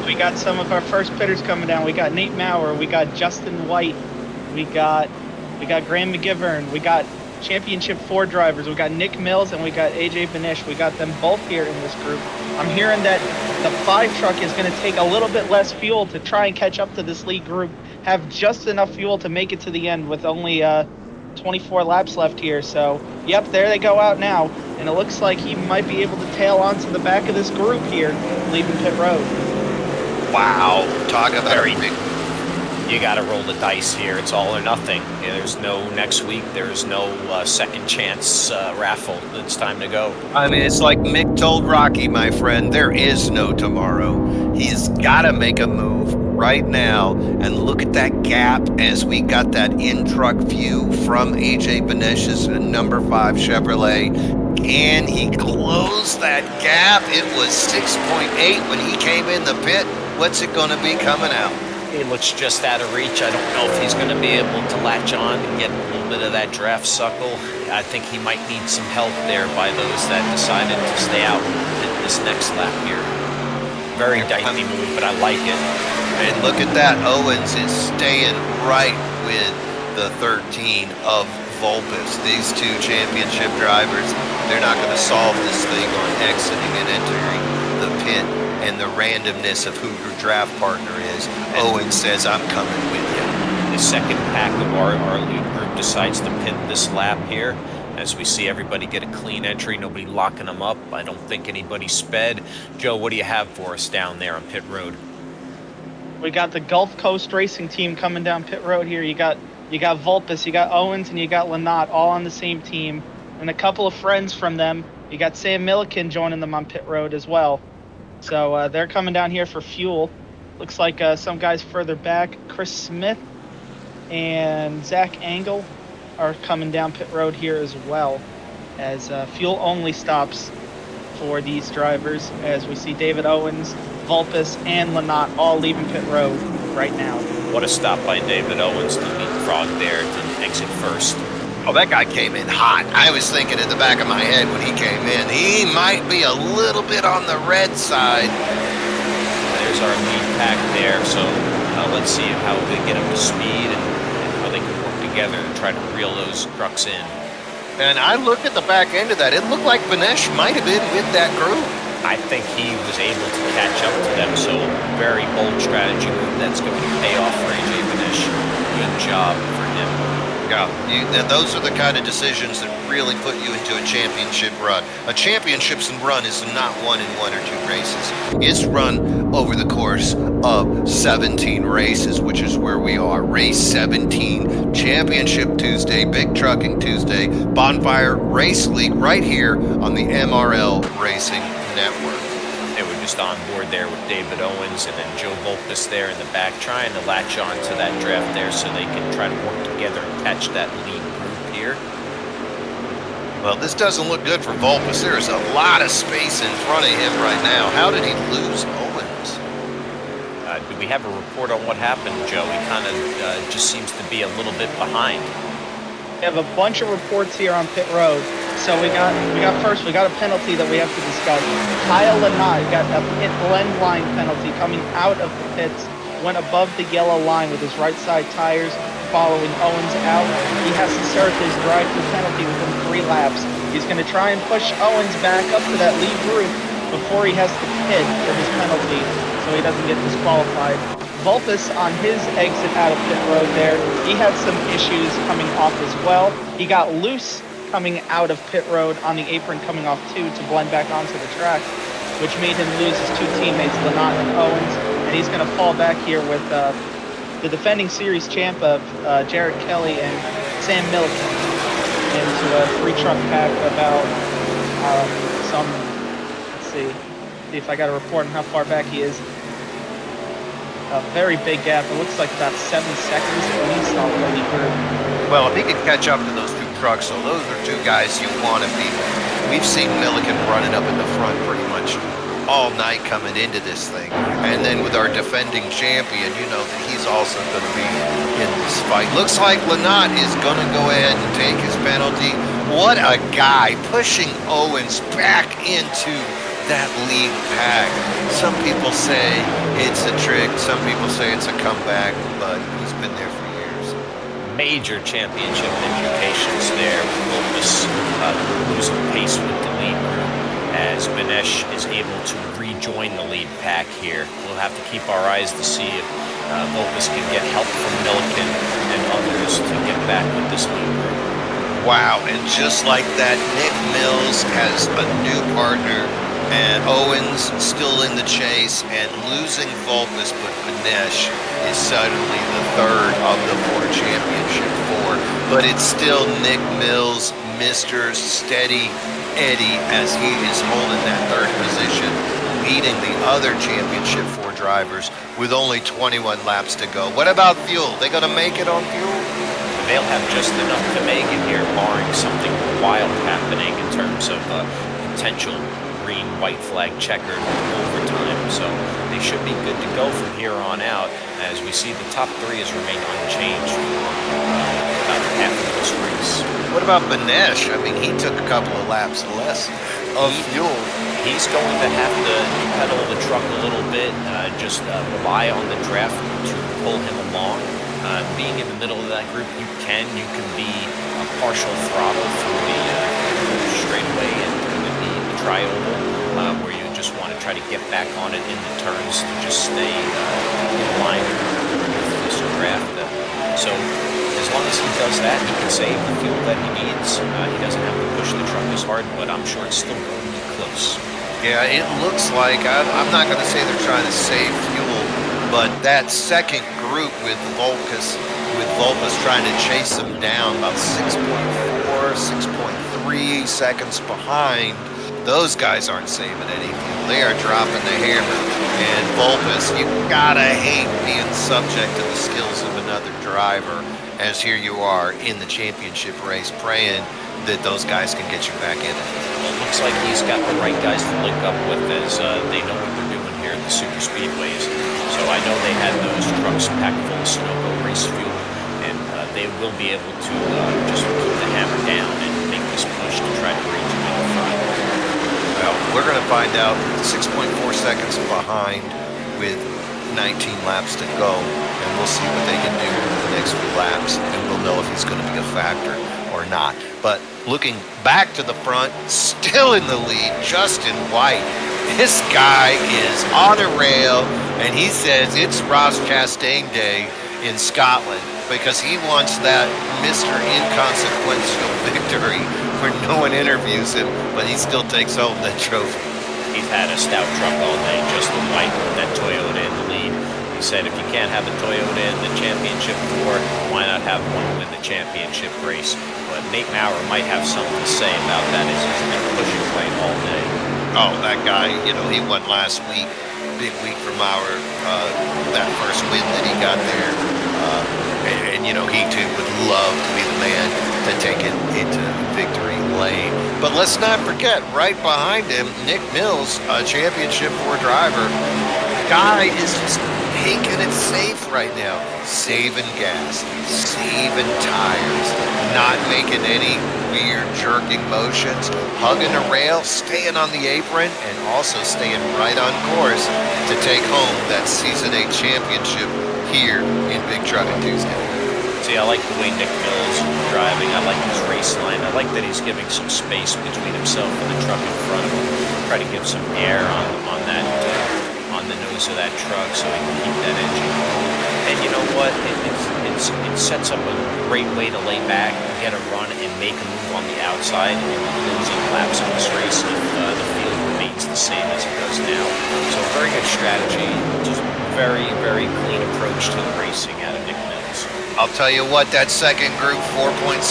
We got some of our first pitters coming down. We got Nate Maurer, we got Justin White, we got Graham McGivern, we got Championship 4 drivers, we got Nick Mills, and we got AJ Benish. We got them both here in this group. I'm hearing that the 5 truck is going to take a little bit less fuel to try and catch up to this lead group, have just enough fuel to make it to the end with only 24 laps left here. So, yep, there they go out now. And it looks like he might be able to tail onto the back of this group here, leaving pit road. Wow, talk about Very big. You got to roll the dice here. It's all or nothing. There's no next week. There's no second chance raffle. It's time to go. I mean, it's like Mick told Rocky, my friend, there is no tomorrow. He's got to make a move right now. And look at that gap as we got that in-truck view from AJ Benish's number 5 Chevrolet. Can he close that gap? It was 6.8 when he came in the pit. What's it going to be coming out? It looks just out of reach. I don't know if he's going to be able to latch on and get a little bit of that draft suckle. I think he might need some help there by those that decided to stay out in this next lap here. Very dicey move, but I like it. And look at that. Owens is staying right with the 13 of Vulpes. These 2 championship drivers, they're not going to solve this thing on exiting and entering the pit and the randomness of who your draft partner is. Owen says, I'm coming with you. The second pack of our lead group decides to pit this lap here. As we see everybody get a clean entry, nobody locking them up. I don't think anybody sped. Joe, what do you have for us down there on pit road? We got the Gulf Coast Racing Team coming down pit road here. You got Vulpes, you got Owens, and you got Lynott all on the same team. And a couple of friends from them. You got Sam Milliken joining them on pit road as well. So they're coming down here for fuel. Looks like some guys further back, Chris Smith and Zach Engel, are coming down pit road here as well, as fuel only stops for these drivers, as we see David Owens, Vulpes, and Lynott all leaving pit road right now. What a stop by David Owens to leapfrog there to exit first. Oh, that guy came in hot. I was thinking in the back of my head when he came in, he might be a little bit on the red side. There's our lead pack there, so let's see how they get up to speed and how they can work together to try to reel those trucks in. And I looked at the back end of that. It looked like Benish might have been with that group. I think he was able to catch up to them, so very bold strategy move that's going to pay off for AJ Benish. Good job for him. Yeah, those are the kind of decisions that really put you into a championship run. A championships run is not won in 1 or 2 races. It's run over the course of 17 races, which is where we are. Race 17, Championship Tuesday, Big Trucking Tuesday, Bonfire Race League right here on the MRL Racing Network. They were just on board there with David Owens and then Joe Vulpes there in the back, trying to latch on to that draft there so they can try to work together and catch that lead group here. Well, this doesn't look good for Vulpes. There is a lot of space in front of him right now. How did he lose Owens? Do we have a report on what happened, Joe? He kind of just seems to be a little bit behind. We have a bunch of reports here on pit road. So we got a penalty that we have to discuss. Kyle Lynott got a pit blend line penalty coming out of the pits, went above the yellow line with his right side tires, following Owens out. He has to serve his drive-through penalty within 3 laps. He's going to try and push Owens back up to that lead group before he has to pit for his penalty, so he doesn't get disqualified. Vulpes on his exit out of pit road there, he had some issues coming off as well. He got loose coming out of pit road on the apron coming off too to blend back onto the track, which made him lose his 2 teammates, Lynott and Owens, and he's going to fall back here with the defending series champ of Jared Kelly and Sam Milliken. into a 3-truck pack about some. Let's see if I got a report on how far back he is. A very big gap. It looks like about 7 seconds at least off the lead group. Well, if he can catch up to those 2 trucks, so those are 2 guys you want to beat. We've seen Milliken running up in the front pretty much all night coming into this thing. And then with our defending champion, you know that he's also going to be in this fight. Looks like Lynott is going to go ahead and take his penalty. What a guy, pushing Owens back into that lead pack. Some people say it's a trick, some people say it's a comeback, but he's been there for years. Major championship implications there with Lopez losing pace with the lead group as Benesh is able to rejoin the lead pack here. We'll have to keep our eyes to see if Lopez can get help from Milliken and others to get back with this lead group. Wow, and just like that, Nick Mills has a new partner, and Owens still in the chase, and losing Vulpes, but Benesh is suddenly the 3rd of the 4 championship 4. But it's still Nick Mills, Mr. Steady Eddie, as he is holding that 3rd position, leading the other championship 4 drivers with only 21 laps to go. What about fuel? They gonna make it on fuel? They'll have just enough to make it here, barring something wild happening in terms of potential green-white flag checkered overtime. So they should be good to go from here on out. As we see, the top 3 has remained unchanged for about half of this race. What about Benesh? I mean, he took a couple of laps less of fuel. He's going to have to pedal the truck a little bit, just rely on the draft to pull him along. Being in the middle of that group, you can be a partial throttle through the straightaway and through the tri-oval, where you just want to try to get back on it in the turns to just stay in line with this draft. So as long as he does that, he can save the fuel that he needs. He doesn't have to push the truck as hard, but I'm sure it's still going to be close. Yeah, it looks like, I'm not going to say they're trying to save fuel, but that second group with Vulpes trying to chase them down about 6.4, 6.3 seconds behind, those guys aren't saving any fuel. They are dropping the hammer. And Vulpes, you gotta hate being subject to the skills of another driver, as here you are in the championship race praying that those guys can get you back in it. Well, it looks like he's got the right guys to link up with, as they know what they're doing here at the super speedways. So I know they had those trucks packed full of Sunoco race fuel, and they will be able to just keep the hammer down and make this push to try to reach him in the front. Well, we're going to find out 6.4 seconds behind with 19 laps to go, and we'll see what they can do in the next few laps, and we'll know if he's going to be a factor or not. But looking back to the front, still in the lead, Justin White. This guy is on a rail, and he says it's Ross Chastain Day in Scotland because he wants that Mr. Inconsequential victory where no one interviews him, but he still takes home that trophy. He's had a stout truck all day, Justin White with that Toyota in the lead. He said if you can't have a Toyota in the championship war, why not have one win the championship race? But Nate Maurer might have something to say about that, as he's been pushing White all day. Oh, that guy, you know, he won last week. Big week for Maurer, that first win that he got there. And, you know, he too would love to be the man to take it into victory lane. But let's not forget, right behind him, Nick Mills, a championship 4 driver. Guy is just taking it safe right now. Saving gas, saving tires, not making any weird jerking motions, hugging a rail, staying on the apron, and also staying right on course to take home that Season 8 championship here in Big Trucking Tuesday. See, I like the way Nick Mills is driving. I like his race line. I like that he's giving some space between himself and the truck in front of him. Try to give some air on that on the nose of that truck so he can keep that engine going. And you know what? It sets up a great way to lay back, get a run, and make a move on the outside in the closing laps of this race if the field remains the same as it does now. So very good strategy. Just very, very clean approach to the racing out of Nick Mills. I'll tell you what, that second group, 4.7,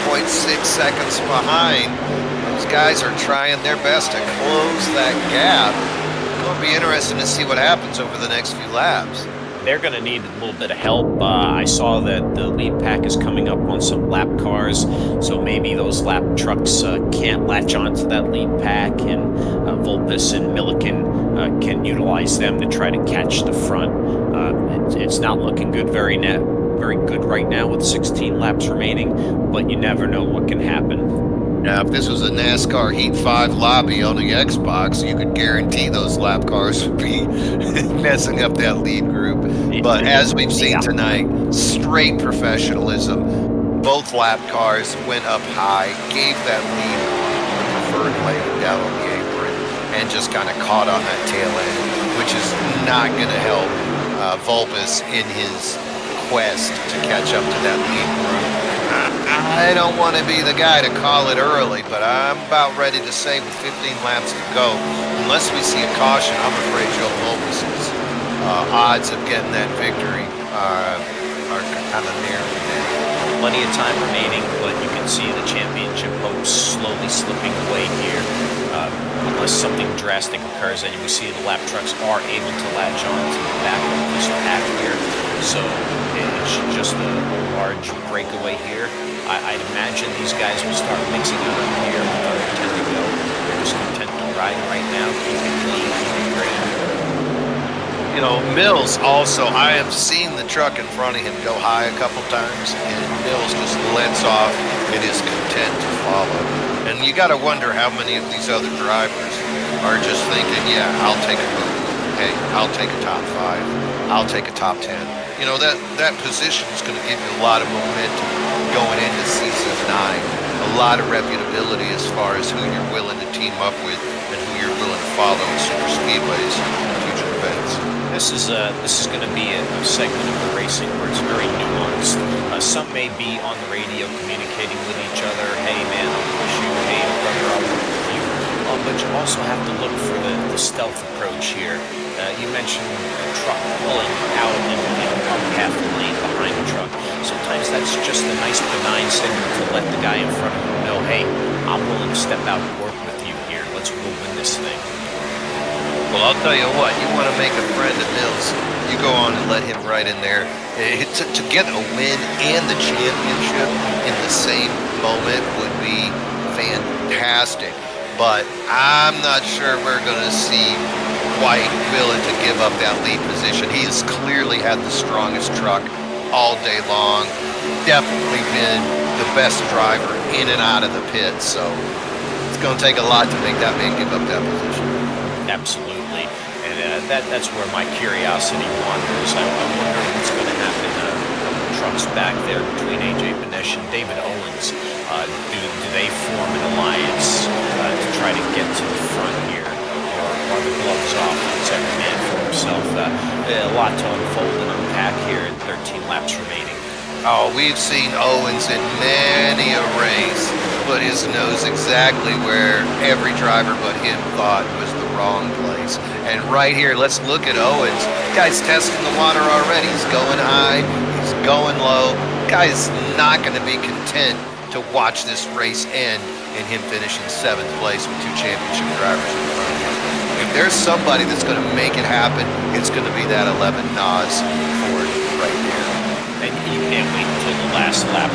4.6 seconds behind. Those guys are trying their best to close that gap. It'll be interesting to see what happens over the next few laps. They're going to need a little bit of help. I saw that the lead pack is coming up on some lap cars, so maybe those lap trucks can't latch onto that lead pack, and Volpus and Milliken can utilize them to try to catch the front. It's not looking good very good right now with 16 laps remaining, but you never know what can happen. Now, if this was a NASCAR Heat 5 lobby on the Xbox, you could guarantee those lap cars would be messing up that lead group. But as we've seen tonight, straight professionalism. Both lap cars went up high, gave that lead the preferred lane down on the apron, and just kind of caught on that tail end, which is not going to help Volpus in his quest to catch up to that lead group. I don't want to be the guy to call it early, but I'm about ready to say with 15 laps to go, unless we see a caution, I'm afraid Joe Volpus's odds of getting that victory are kind of near. Plenty of time remaining, but you can see the championship hopes slowly slipping away here. Unless something drastic occurs, and you see the lap trucks are able to latch on to the back of this pack here. So it's just a large breakaway here. I'd imagine these guys will start mixing it up here with other 10 to go. They're just content to ride right now, keep it clean, keep it green. You know, Mills also, I have seen the truck in front of him go high a couple times, and Mills just lets off and is content to follow. And you got to wonder how many of these other drivers are just thinking, yeah, I'll take a move. Hey, I'll take a top 5. I'll take a top 10. You know, that position is going to give you a lot of momentum going into season 9. A lot of reputability as far as who you're willing to team up with and who you're willing to follow in super speedways and future events. This is going to be a segment of the racing where it's very nuanced. Some may be on the radio communicating with each other. Hey man, I'll push you. Hey brother, I'll work with you. But you also have to look for the stealth approach here. You mentioned a truck pulling out and up half the lane behind the truck. Sometimes that's just a nice benign signal to let the guy in front of him know, hey, I'm willing to step out and work with you here. Let's go win this thing. Well, I'll tell you what, you want to make a friend of Mills, you go on and let him right in there. To get a win and the championship in the same moment would be fantastic. But I'm not sure we're going to see White willing to give up that lead position. He has clearly had the strongest truck all day long. Definitely been the best driver in and out of the pit. So it's going to take a lot to make that man give up that position. Absolutely. And that's where my curiosity wanders. I wonder what's going to happen. Trucks back there between AJ Benesh and David Owens. Do they form an alliance to try to get to the front here? Or are the gloves off? It's every man for himself. A lot to unfold and unpack here in 13 laps remaining. Oh, we've seen Owens in many a race put his nose exactly where every driver but him thought was the wrong place. And right here, let's look at Owens. Guy's testing the water already. He's going high, he's going low. Guy's not going to be content to watch this race end and him finishing 7th place with 2 championship drivers in front of him. If there's somebody that's going to make it happen, it's going to be that 11 Nas Ford right there. And you can't wait until the last lap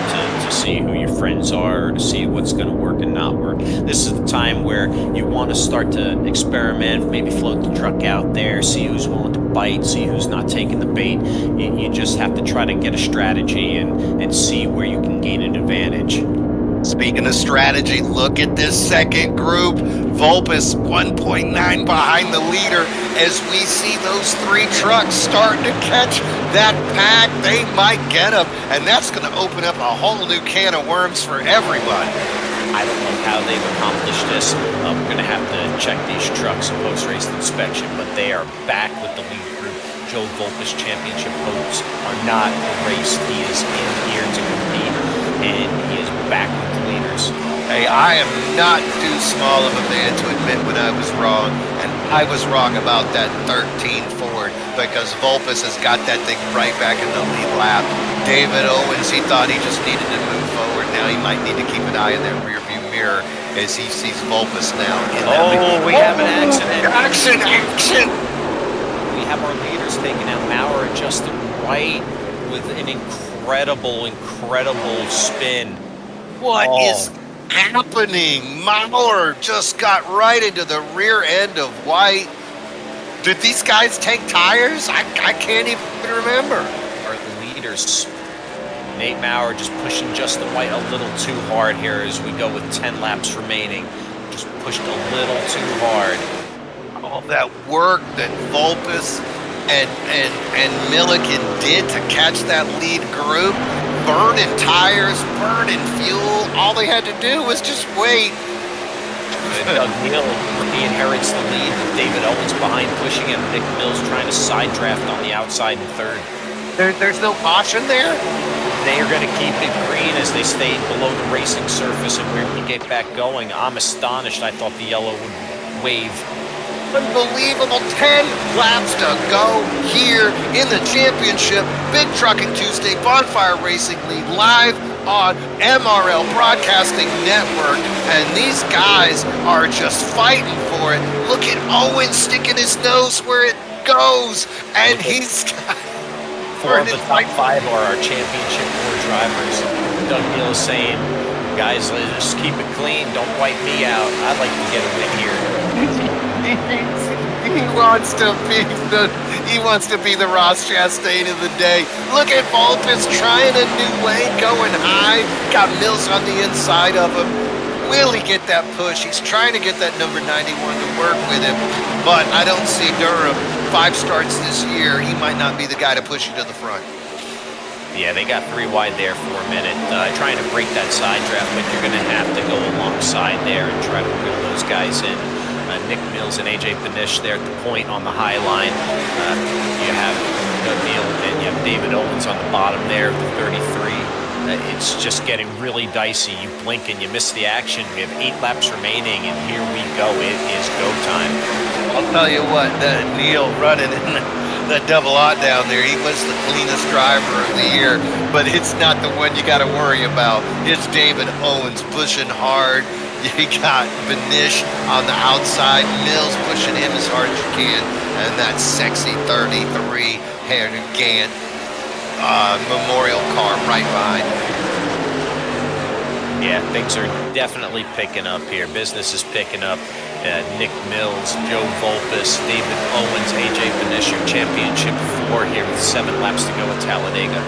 to see who your friends are, or to see what's going to work and not work. This is the time where you want to start to experiment, maybe float the truck out there, see who's willing to bite, see who's not taking the bait. You just have to try to get a strategy and see where you can gain an advantage. Speaking of strategy, look at this second group. Volpus 1.9 behind the leader. As we see those 3 trucks starting to catch that pack, they might get them, and that's going to open up a whole new can of worms for everybody. I don't know how they've accomplished this. We're going to have to check these trucks in post-race inspection, but they are back with the lead group. Joe Volpus championship hopes are not erased. He is in here to compete, and he is back with the leaders. Hey, I am not too small of a man to admit when I was wrong, and I was wrong about that 13 Ford. because Vulpes has got that thing right back in the lead lap. David Owens, he thought he just needed to move forward. Now he might need to keep an eye in that rearview mirror as he sees Vulpes now in that lead. Oh, we have an accident. Action! We have our leaders taking out Maurer and Justin White with an incredible spin. What is happening? Maurer just got right into the rear end of White. Did these guys take tires? I can't even remember. Our leaders, Nate Maurer just pushing Justin White a little too hard here as we go with 10 laps remaining. Just pushed a little too hard. All that work that Vulpes and Milliken did to catch that lead group, burning tires, burning fuel. All they had to do was just wait. Doug Neal, he inherits the lead with David Owens behind pushing him. Nick Mills trying to side draft on the outside in third. There's no caution there? They are going to keep it green as they stay below the racing surface, and we're going to get back going. I'm astonished. I thought the yellow would wave. Unbelievable. 10 laps to go here in the championship. Big Trucking Tuesday, Bonfire Racing League, live on MRL Broadcasting Network. And these guys are just fighting for it. Look at Owen sticking his nose where it goes. And he's got... Four of the top five are our championship four drivers. Doug Neal is saying, guys, let's just keep it clean. Don't wipe me out. I'd like to get a win here. He wants to be the Ross Chastain of the day. Look at Vulpes trying a new lane, going high. Got Mills on the inside of him. Will he get that push? He's trying to get that number 91 to work with him, but I don't see Durham. 5 starts this year. He might not be the guy to push you to the front. Yeah, they got 3 wide there for a minute, trying to break that side draft, but you're going to have to go alongside there and try to reel those guys in. Nick Mills and AJ Benish there at the point on the high line. You have Doug Neal and you have David Owens on the bottom there with the 33. It's just getting really dicey. You blink and you miss the action. We have 8 laps remaining, and here we go. It is go time. I'll tell you what, that Neal running in that double aught down there, he was the cleanest driver of the year, but it's not the one you got to worry about. It's David Owens pushing hard. You got Benish on the outside, Mills pushing him as hard as you can, and that sexy 33 Hannah Gant memorial car right behind. Yeah, things are definitely picking up here. Business is picking up. Nick Mills, Joe Vulpes, David Owens, AJ Benish, championship 4 here with 7 laps to go at Talladega.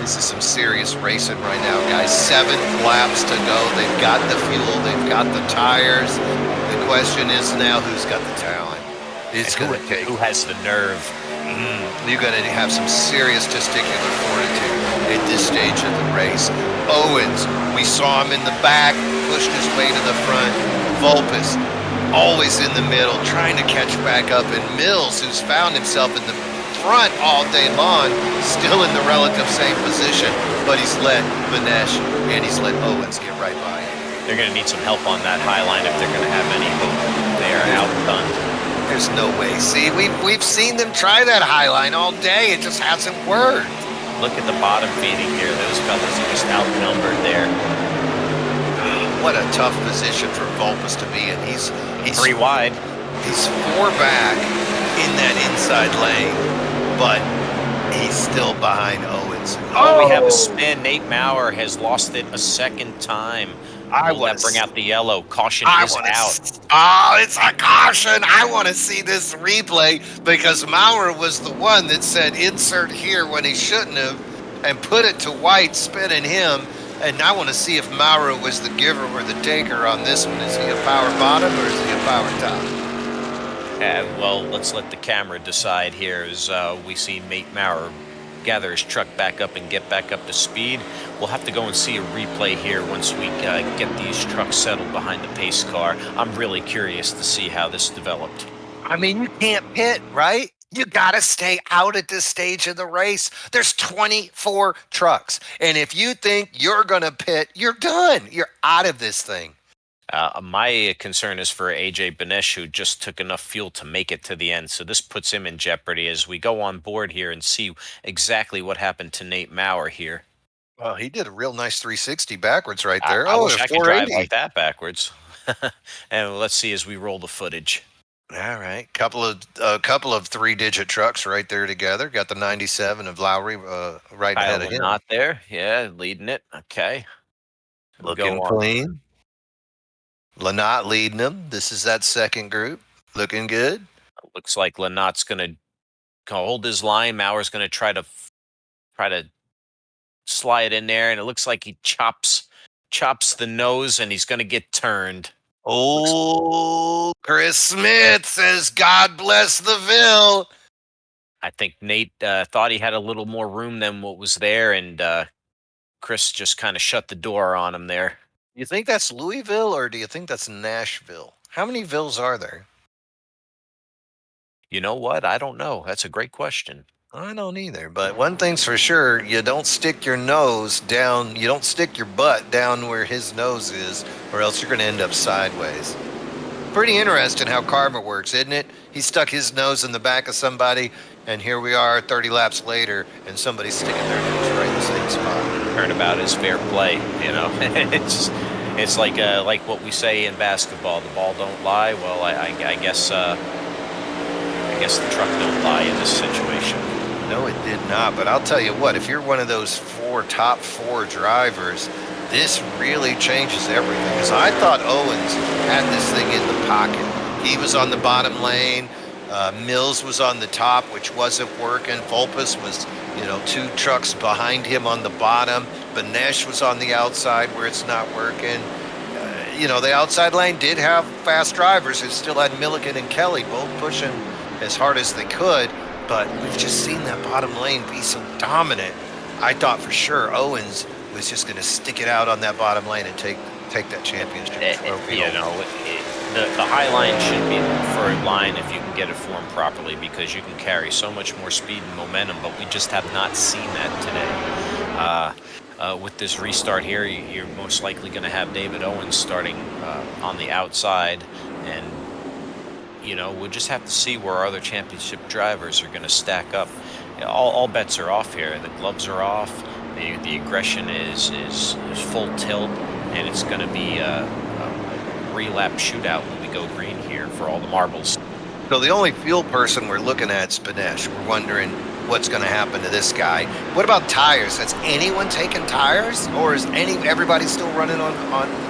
This is some serious racing right now, guys. 7 laps to go. They've got the fuel. They've got the tires. The question is now who's got the talent? It's going to take. Who has the nerve? You're going to have some serious testicular fortitude at this stage of the race. Owens, we saw him in the back, pushed his way to the front. Vulpes, always in the middle, trying to catch back up. And Mills, who's found himself in the front all day long, still in the relative same position, but he's let Benish and he's let Owens get right by him. They're going to need some help on that high line if they're going to have any hope. They are outdone. There's no way. See, we've seen them try that high line all day. It just hasn't worked. Look at the bottom feeding here. Those fellas are just outnumbered there. What a tough position for Vulpes to be in. He's 3 wide. He's 4 back in that inside lane, but he's still behind Owens. Oh, we have a spin. Nate Maurer has lost it a second time. Will that bring out the yellow? Caution is out. Oh, it's a caution. I want to see this replay because Maurer was the one that said insert here when he shouldn't have and put it to White, spinning him. And I want to see if Maurer was the giver or the taker on this one. Is he a power bottom or is he a power top? Well, let's let the camera decide here as we see Nate Maurer gather his truck back up and get back up to speed. We'll have to go and see a replay here once we get these trucks settled behind the pace car. I'm really curious to see how this developed. I mean, you can't pit, right? You got to stay out at this stage of the race. There's 24 trucks. And if you think you're going to pit, you're done. You're out of this thing. My concern is for AJ Benesh, who just took enough fuel to make it to the end. So this puts him in jeopardy as we go on board here and see exactly what happened to Nate Maurer here. Well, he did a real nice 360 backwards right I, there. I Oh, wish and a I could drive 480. like that backwards. And let's see as we roll the footage. All right, couple of 3-digit trucks right there together. Got the 97 of Lowry right ahead Kyle of him. not there. Yeah, leading it. Okay. We'll Looking go on. clean. Lanot leading them. This is that second group. Looking good. Looks like Lanot's going to hold his line. Maurer's going to try to slide in there, and it looks like he chops the nose, and he's going to get turned. Oh, Chris Smith says, "God bless the Ville." I think Nate thought he had a little more room than what was there, and Chris just kind of shut the door on him there. You think that's Louisville or do you think that's Nashville? How many Villes are there? You know what? I don't know. That's a great question. I don't either. But one thing's for sure, you don't stick your nose down, you don't stick your butt down where his nose is, or else you're going to end up sideways. Pretty interesting how karma works, isn't it? He stuck his nose in the back of somebody, and here we are 30 laps later, and somebody's sticking their nose right in the same spot. Turnabout is fair play. You know, it's like what we say in basketball: the ball don't lie. Well, I guess the truck don't lie in this situation. No, it did not. But I'll tell you what, if you're one of those top four drivers, this really changes everything. Because I thought Owens had this thing in the pocket. He was on the bottom lane. Mills was on the top, which wasn't working. Volpus was, 2 trucks behind him on the bottom. Benesh was on the outside where it's not working. The outside lane did have fast drivers. It still had Milliken and Kelly both pushing as hard as they could. But we've just seen that bottom lane be so dominant. I thought for sure Owens was just going to stick it out on that bottom lane and take that championship trophy. The high line should be the preferred line if you can get it formed properly, because you can carry so much more speed and momentum, but we just have not seen that today. With this restart here, you're most likely going to have David Owens starting on the outside, and we'll just have to see where our other championship drivers are going to stack up. All bets are off here. The gloves are off. The aggression is full tilt, and it's going to be a 3-lap shootout when we go green here for all the marbles. So the only fuel person we're looking at is Benesh. We're wondering what's going to happen to this guy. What about tires? Has anyone taken tires, or is everybody still running on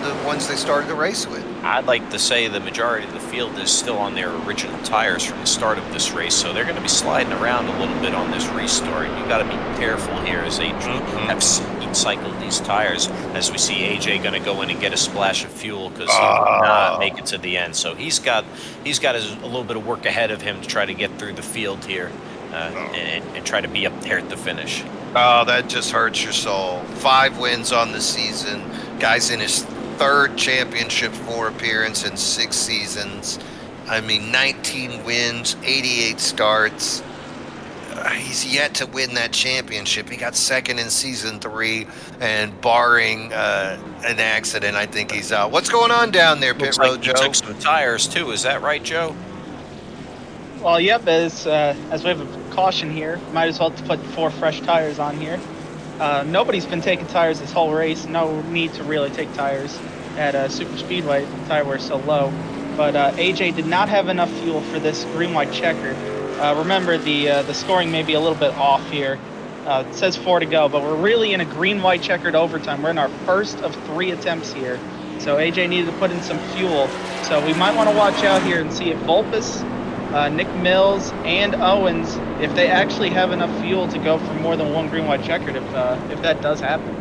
the ones they started the race with? I'd like to say the majority of the field is still on their original tires from the start of this race, so they're going to be sliding around a little bit on this restart. You got to be careful here as they have heat cycled these tires. As we see AJ going to go in and get a splash of fuel because he did not make it to the end. So he's got a little bit of work ahead of him to try to get through the field here and try to be up there at the finish. Oh, that just hurts your soul. 5 wins on the season. Guy's in his 3rd championship 4 appearance in 6 seasons. 19 wins, 88 starts. He's yet to win that championship. He got 2nd in season 3, and barring an accident, I think he's out. What's going on down there, Pit Road Joe? He took some tires too. Is that right, Joe? Well, yep. As we have a caution here, might as well put 4 fresh tires on here. Nobody's been taking tires this whole race. No need to really take tires at Super Speedway. The tire wear so low. But AJ did not have enough fuel for this green-white checkered. Remember, the scoring may be a little bit off here. It says 4 to go, but we're really in a green-white checkered overtime. We're in our first of 3 attempts here. So AJ needed to put in some fuel. So we might want to watch out here and see if Volpus, Nick Mills, and Owens, if they actually have enough fuel to go for more than 1 green-white checkered, if that does happen.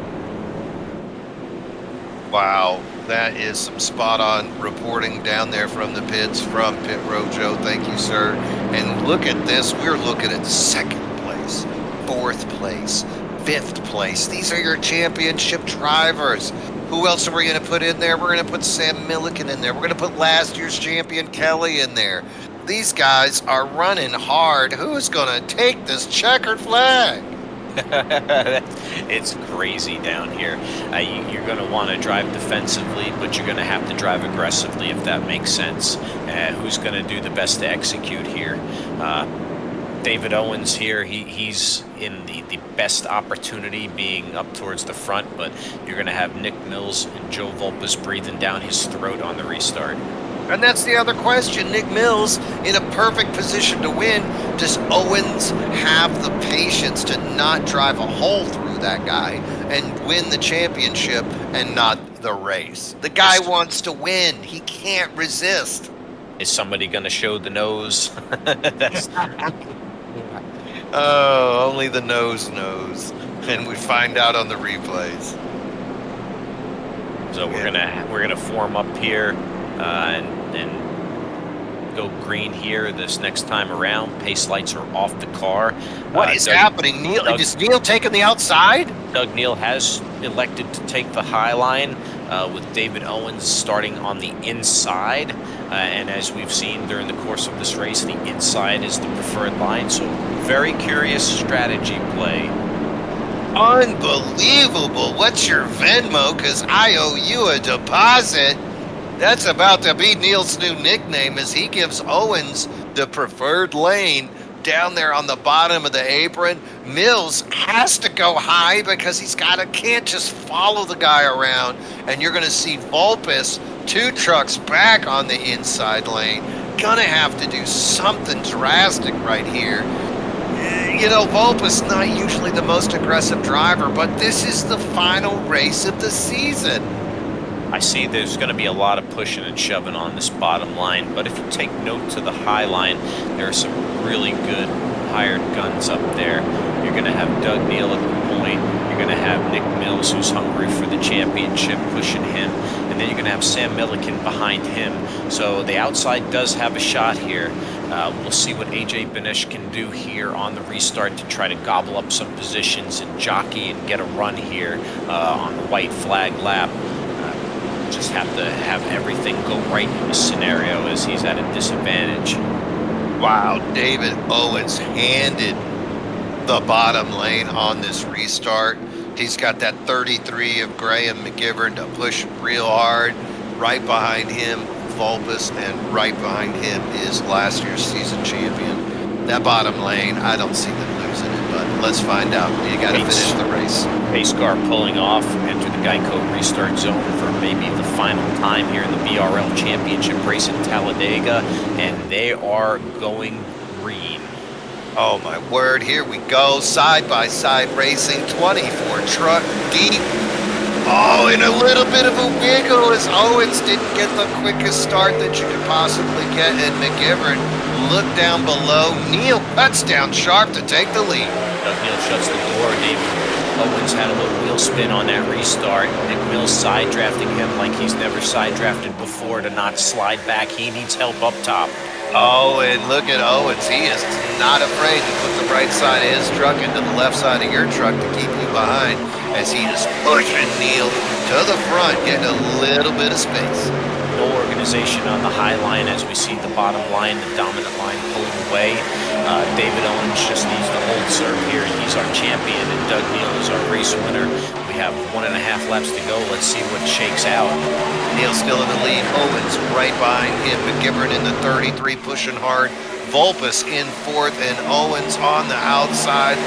Wow, that is some spot-on reporting down there from the pits from Pit Road Joe. Thank you, sir. And look at this. We're looking at 2nd place, 4th place, 5th place. These are your championship drivers. Who else are we going to put in there? We're going to put Sam Milliken in there. We're going to put last year's champion Kelly in there. These guys are running hard. Who's going to take this checkered flag? It's crazy down here. You're going to want to drive defensively, but you're going to have to drive aggressively, if that makes sense. Who's going to do the best to execute here? David Owens here, he's in the best opportunity being up towards the front, but you're going to have Nick Mills and Joe Volpus breathing down his throat on the restart. And that's the other question. Nick Mills in a perfect position to win. Does Owens have the patience to not drive a hole through that guy and win the championship and not the race? The guy wants to win. He can't resist. Is somebody going to show the nose? That's Oh, only the nose knows. And we find out on the replays. So we're gonna form up here and go green here this next time around. Pace lights are off the car. What is happening? Neil, is Neil taking the outside? Doug Neal has elected to take the high line with David Owens starting on the inside. And as we've seen during the course of this race, the inside is the preferred line. So very curious strategy play. Unbelievable. What's your Venmo? Because I owe you a deposit. That's about to be Neil's new nickname as he gives Owens the preferred lane down there on the bottom of the apron. Mills has to go high because can't just follow the guy around. And you're going to see Volpus 2 trucks back on the inside lane. Gonna have to do something drastic right here. You know, Volpus not usually the most aggressive driver, but this is the final race of the season. I see there's going to be a lot of pushing and shoving on this bottom line, but if you take note to the high line, there are some really good hired guns up there. You're going to have Doug Neal at the point. You're going to have Nick Mills, who's hungry for the championship, pushing him. And then you're going to have Sam Milliken behind him. So the outside does have a shot here. We'll see what AJ Benesh can do here on the restart to try to gobble up some positions and jockey and get a run here on the white flag lap. Just have to have everything go right in this scenario as he's at a disadvantage. Wow, David Owens handed the bottom lane on this restart. He's got that 33 of Graham McGivern to push real hard. Right behind him, Volpus, and right behind him is last year's season champion. That bottom lane, I don't see them losing it, but let's find out. You got to finish the race. Pace car pulling off, enter the Geico restart zone for maybe the final time here in the BRL Championship race in Talladega, and they are going green. Oh my word, here we go, side-by-side racing, 24 truck deep. Oh, and a little bit of a wiggle as Owens didn't get the quickest start that you could possibly get, and McGivern looked down below. Neal cuts down sharp to take the lead. Doug Neal shuts the door. David Owens had a little wheel spin on that restart. Nick Mills side drafting him like he's never side drafted before to not slide back. He needs help up top. Oh, and look at Owens. He is not afraid to put the right side of his truck into the left side of your truck to keep you behind as he is pushing Neal to the front, getting a little bit of space. No organization on the high line as we see the bottom line, the dominant line pulling away. David Owens just needs to hold serve here. He's our champion, and Doug Neal is our race winner. We have 1.5 laps to go. Let's see what shakes out. Neal still in the lead. Owens right behind him. McGivern in the 33 pushing hard. Volpus in 4th, and Owens on the outside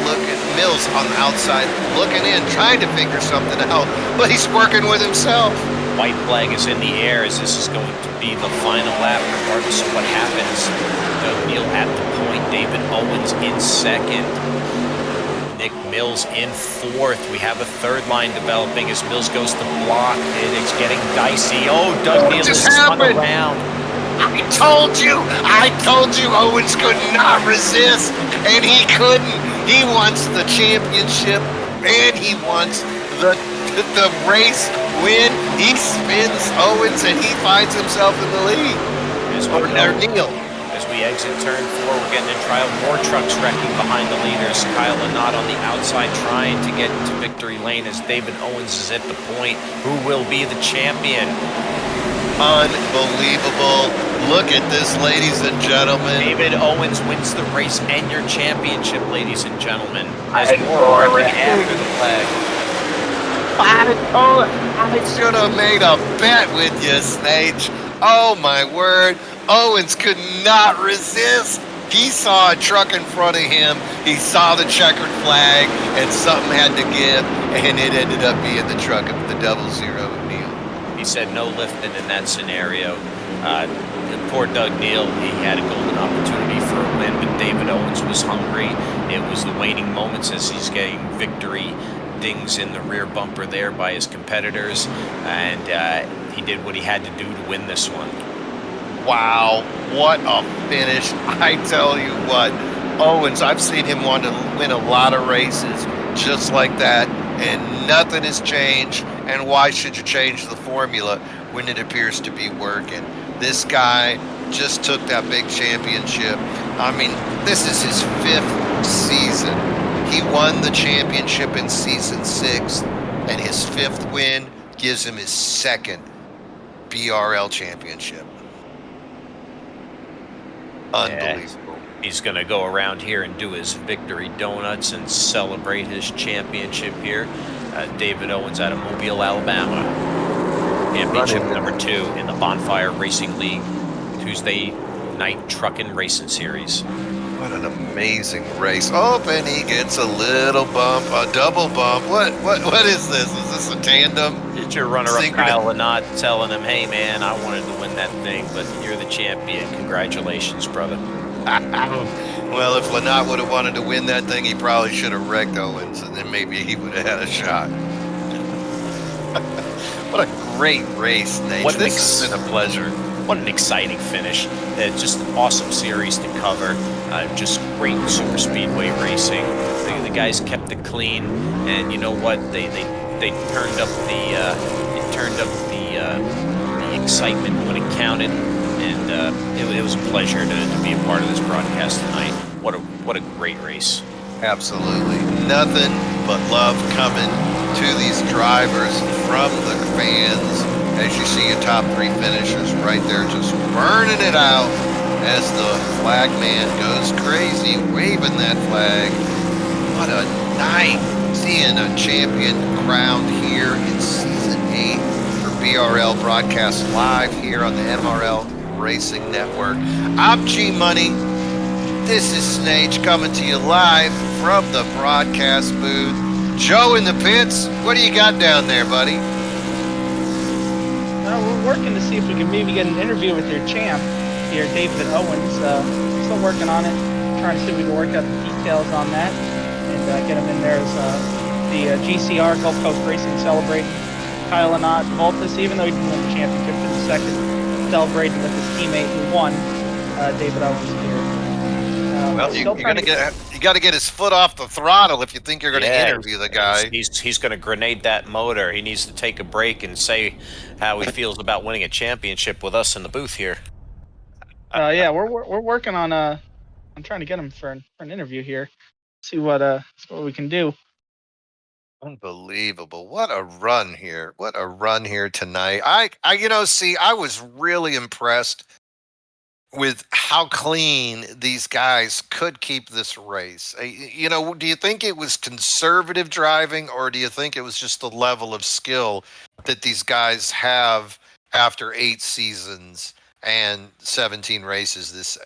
Mills on the outside looking in, trying to figure something out, but he's working with himself. White flag is in the air as this is going to be the final lap, regardless of what happens. Doug Neal at the point, David Owens in 2nd, Nick Mills in 4th. We have a 3rd line developing as Mills goes to block. It is getting dicey. Oh, Doug Neal is spun around. I told you Owens could not resist, and he couldn't. He wants the championship, and he wants the race win. He spins Owens, and he finds himself in the lead. Neal. As we exit turn 4, we're getting in trial. More trucks wrecking behind the leaders. Kyle Lynott on the outside trying to get into victory lane as David Owens is at the point. Who will be the champion? Unbelievable. Look at this, ladies and gentlemen. David Owens wins the race and your championship, ladies and gentlemen, as more working after the flag. I should have made a bet with you, Snage. Oh my word. Owens could not resist. He saw a truck in front of him. He saw the checkered flag, and something had to give, and it ended up being the truck of the 00 Neil. He said no lifting in that scenario. Poor Doug Neal, he had a golden opportunity for a win, but David Owens was hungry. It was the waning moments as he's getting victory dings in the rear bumper there by his competitors, and he did what he had to do to win this one. Wow, what a finish. I tell you what, Owens, I've seen him want to win a lot of races just like that, and nothing has changed. And why should you change the formula when it appears to be working? This guy just took that big championship. I mean, this is his 5th season. He won the championship in season 6, and his 5th win gives him his 2nd BRL championship. Unbelievable. He's going to go around here and do his victory donuts and celebrate his championship here. David Owens out of Mobile, Alabama. Championship number 2 in the Bonfire Racing League Tuesday night trucking racing series. What an amazing race. Oh, and he gets a little bump, a double bump. What is this? Is this a tandem? It's your runner-up Kyle Lynott telling him, hey man, I wanted to win that thing, but you're the champion. Congratulations, brother. Well, if Lynott would have wanted to win that thing, he probably should have wrecked Owens, and then maybe he would have had a shot. What a great race, Nate. This has been a pleasure. What an exciting finish. Just an awesome series to cover. Just great super speedway racing. The guys kept it clean, and you know what? They turned up the excitement when it counted, and it was a pleasure to be a part of this broadcast tonight. What a great race. Absolutely. Nothing but love coming to these drivers from the fans. As you see your top 3 finishers right there just burning it out as the flag man goes crazy, waving that flag. What a night. Seeing a champion crowned here in Season 8 for BRL broadcast live here on the MRL Racing Network. I'm G-Money. This is Snage coming to you live from the broadcast booth. Joe in the pits, what do you got down there, buddy? We're working to see if we can maybe get an interview with your champ here, David Owens. Still working on it, trying to see if we can work out the details on that and get him in there as the GCR Gulf Coast Racing celebrating Kyle Lynott Voltus, even though he didn't win the championship for the 2nd, celebrating with his teammate who won, David Owens here. Well, you got to get his foot off the throttle if you think you're going to interview the guy. He's going to grenade that motor. He needs to take a break and say how he feels about winning a championship with us in the booth here. Yeah, we're working on I'm trying to get him for an interview here. See what we can do. Unbelievable. What a run here. What a run here tonight. I was really impressed with how clean these guys could keep this race. Do you think it was conservative driving, or do you think it was just the level of skill that these guys have after 8 seasons and 17 races this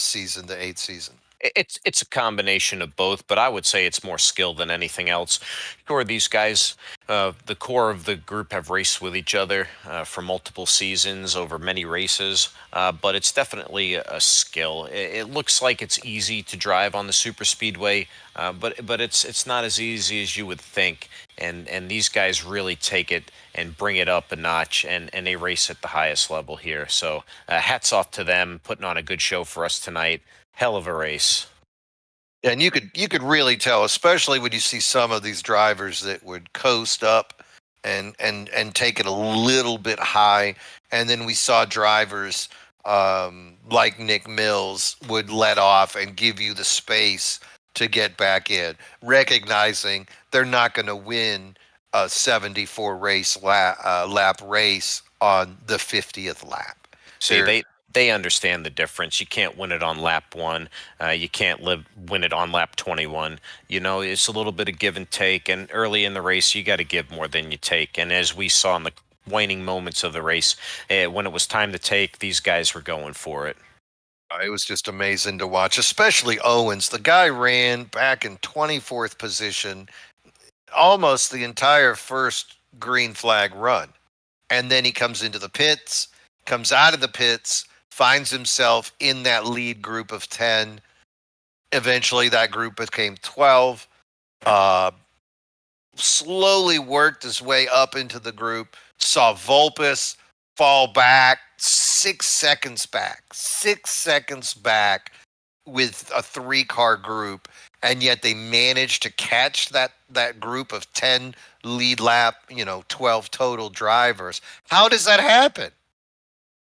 season, the 8th season? It's a combination of both, but I would say it's more skill than anything else. Sure, these guys, the core of the group, have raced with each other for multiple seasons over many races, but it's definitely a skill. It looks like it's easy to drive on the super speedway, but it's not as easy as you would think. And these guys really take it and bring it up a notch, and they race at the highest level here. So hats off to them, putting on a good show for us tonight. Hell of a race. Yeah, and you could really tell, especially when you see some of these drivers that would coast up and take it a little bit high, and then we saw drivers like Nick Mills would let off and give you the space to get back in, recognizing they're not going to win a 74 race lap race on the 50th lap. See, They're they understand the difference. You can't win it on lap one. You can't win it on lap 21. You know, it's a little bit of give and take. And early in the race, you got to give more than you take. And as we saw in the waning moments of the race, when it was time to take, these guys were going for it. It was just amazing to watch, especially Owens. The guy ran back in 24th position almost the entire first green flag run. And then he comes into the pits, comes out of the pits, finds himself in that lead group of 10. Eventually, that group became 12. Uh, Slowly worked his way up into the group, saw Volpus fall back 6 seconds back, 6 seconds back with a 3 car group, and yet they managed to catch that group of 10 lead lap, 12 total drivers. How does that happen?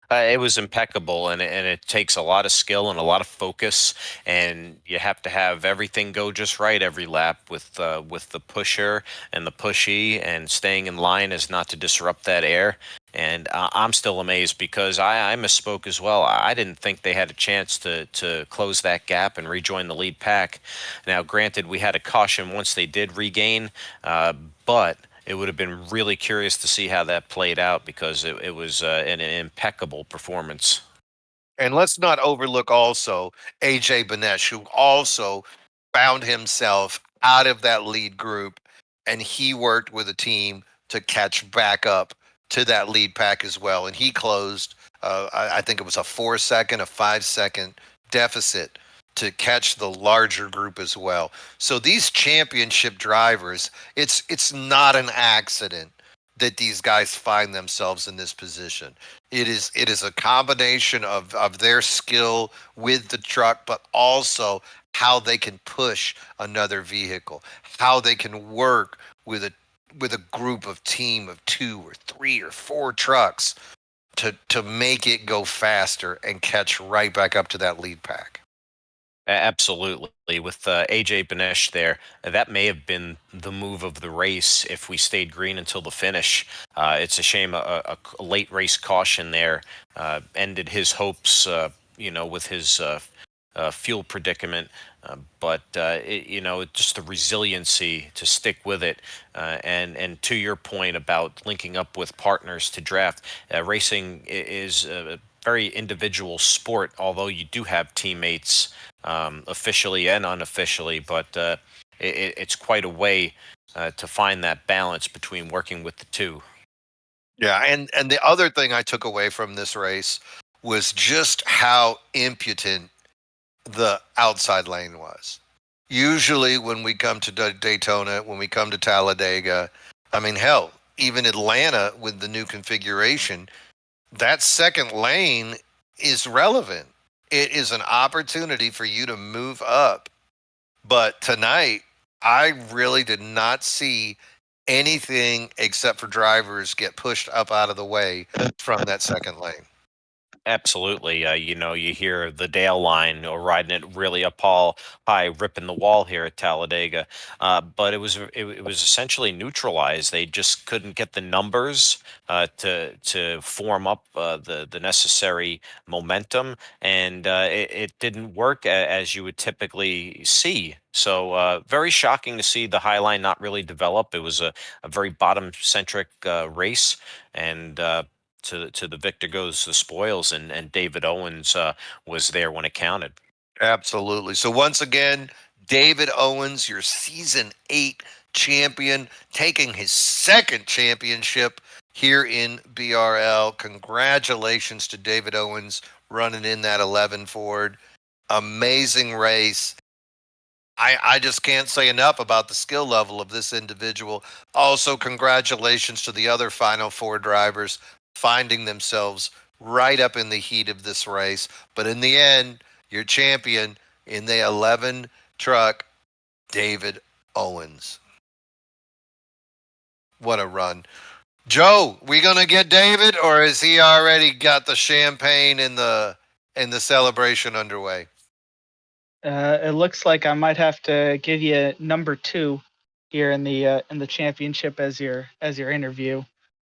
It was impeccable, and it takes a lot of skill and a lot of focus, and you have to have everything go just right every lap with the pusher and the pushy, and staying in line as not to disrupt that air. And I'm still amazed because I misspoke as well. I didn't think they had a chance to close that gap and rejoin the lead pack. Now, granted, we had a caution once they did regain, but it would have been really curious to see how that played out because it was an impeccable performance. And let's not overlook also AJ Benesh, who also found himself out of that lead group, and he worked with a team to catch back up to that lead pack as well. And he closed, I think it was a 4 second, a 5 second deficit to catch the larger group as well. So these championship drivers, it's not an accident that these guys find themselves in this position. It is a combination of their skill with the truck, but also how they can push another vehicle, how they can work with a group of team of 2 or 3 or 4 trucks to make it go faster and catch right back up to that lead pack. Absolutely. With AJ Benesh there, that may have been the move of the race if we stayed green until the finish. It's a shame a late race caution there ended his hopes, with his fuel predicament. Just the resiliency to stick with it. And to your point about linking up with partners to draft, racing is a very individual sport, although you do have teammates officially and unofficially, but it's quite a way to find that balance between working with the two. Yeah, and the other thing I took away from this race was just how impotent the outside lane was. Usually, when we come to Daytona, when we come to Talladega, I mean, hell, even Atlanta with the new configuration, that second lane is relevant. It is an opportunity for you to move up. But tonight, I really did not see anything except for drivers get pushed up out of the way from that second lane. Absolutely. You hear the Dale line or riding it really up all high, ripping the wall here at Talladega. But it was essentially neutralized. They just couldn't get the numbers to form up the necessary momentum, and it didn't work as you would typically see. So very shocking to see the high line not really develop. It was a very bottom centric race, and to the victor goes the spoils, and David Owens was there when it counted. Absolutely. So once again, David Owens, your season 8 champion, taking his second championship here in BRL. Congratulations to David Owens running in that 11 Ford. Amazing race. I just can't say enough about the skill level of this individual. Also, congratulations to the other Final Four drivers finding themselves right up in the heat of this race. But in the end, your champion in the 11 truck, David Owens. What a run. Joe, we gonna get David, or has he already got the champagne and the celebration underway? It looks like I might have to give you number two here in the championship as your interview.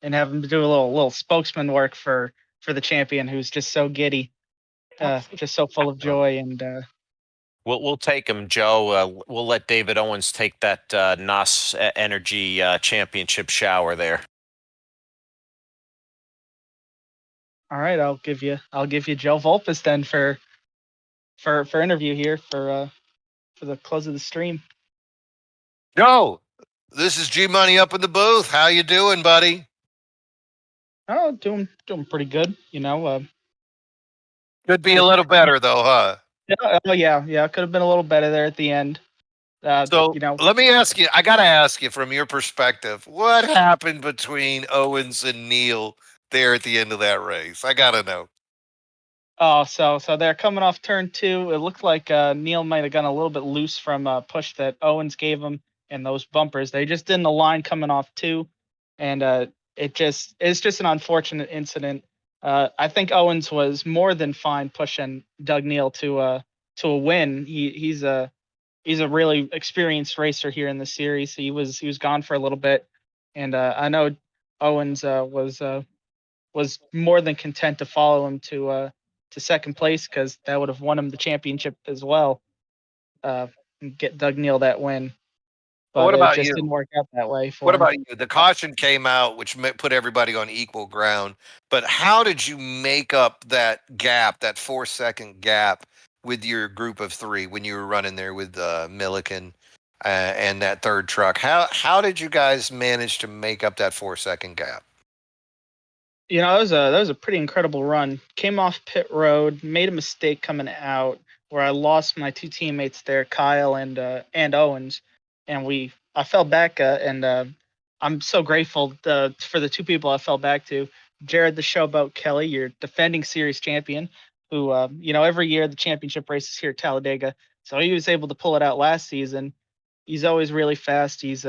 and have him do a little spokesman work for the champion, who's just so giddy, just so full of joy. And We'll take him, Joe. We'll let David Owens take that NOS Energy Championship shower there. all right, I'll give you Joe Volpus then for interview here for the close of the stream. Joe, this is G Money up in the booth. How you doing, buddy? Oh, doing pretty good. Could be a little better though, huh? Yeah. Could have been a little better there at the end. So let me ask you. I got to ask you from your perspective, what happened between Owens and Neal there at the end of that race? I got to know. Oh, so they're coming off turn 2. It looked like Neil might have gotten a little bit loose from a push that Owens gave him and those bumpers. They just didn't align coming off 2, and it's just an unfortunate incident. I think Owens was more than fine pushing Doug Neal to a win. He's a really experienced racer here in the series. He was gone for a little bit, and I know Owens was more than content to follow him to second place, because that would have won him the championship as well. And get Doug Neal that win, But what but it about just you? didn't work out that way What for him. about you? The caution came out, which put everybody on equal ground. But how did you make up that gap, that 4 second gap, with your group of three when you were running there with Milliken and that third truck? How did you guys manage to make up that 4 second gap? That was a pretty incredible run. Came off pit road, made a mistake coming out where I lost my two teammates there, Kyle and Owens, and I fell back, and I'm so grateful for the two people I fell back to. Jared the Showboat Kelly, your defending series champion, who every year the championship races here at Talladega, so he was able to pull it out last season. He's always really fast. He's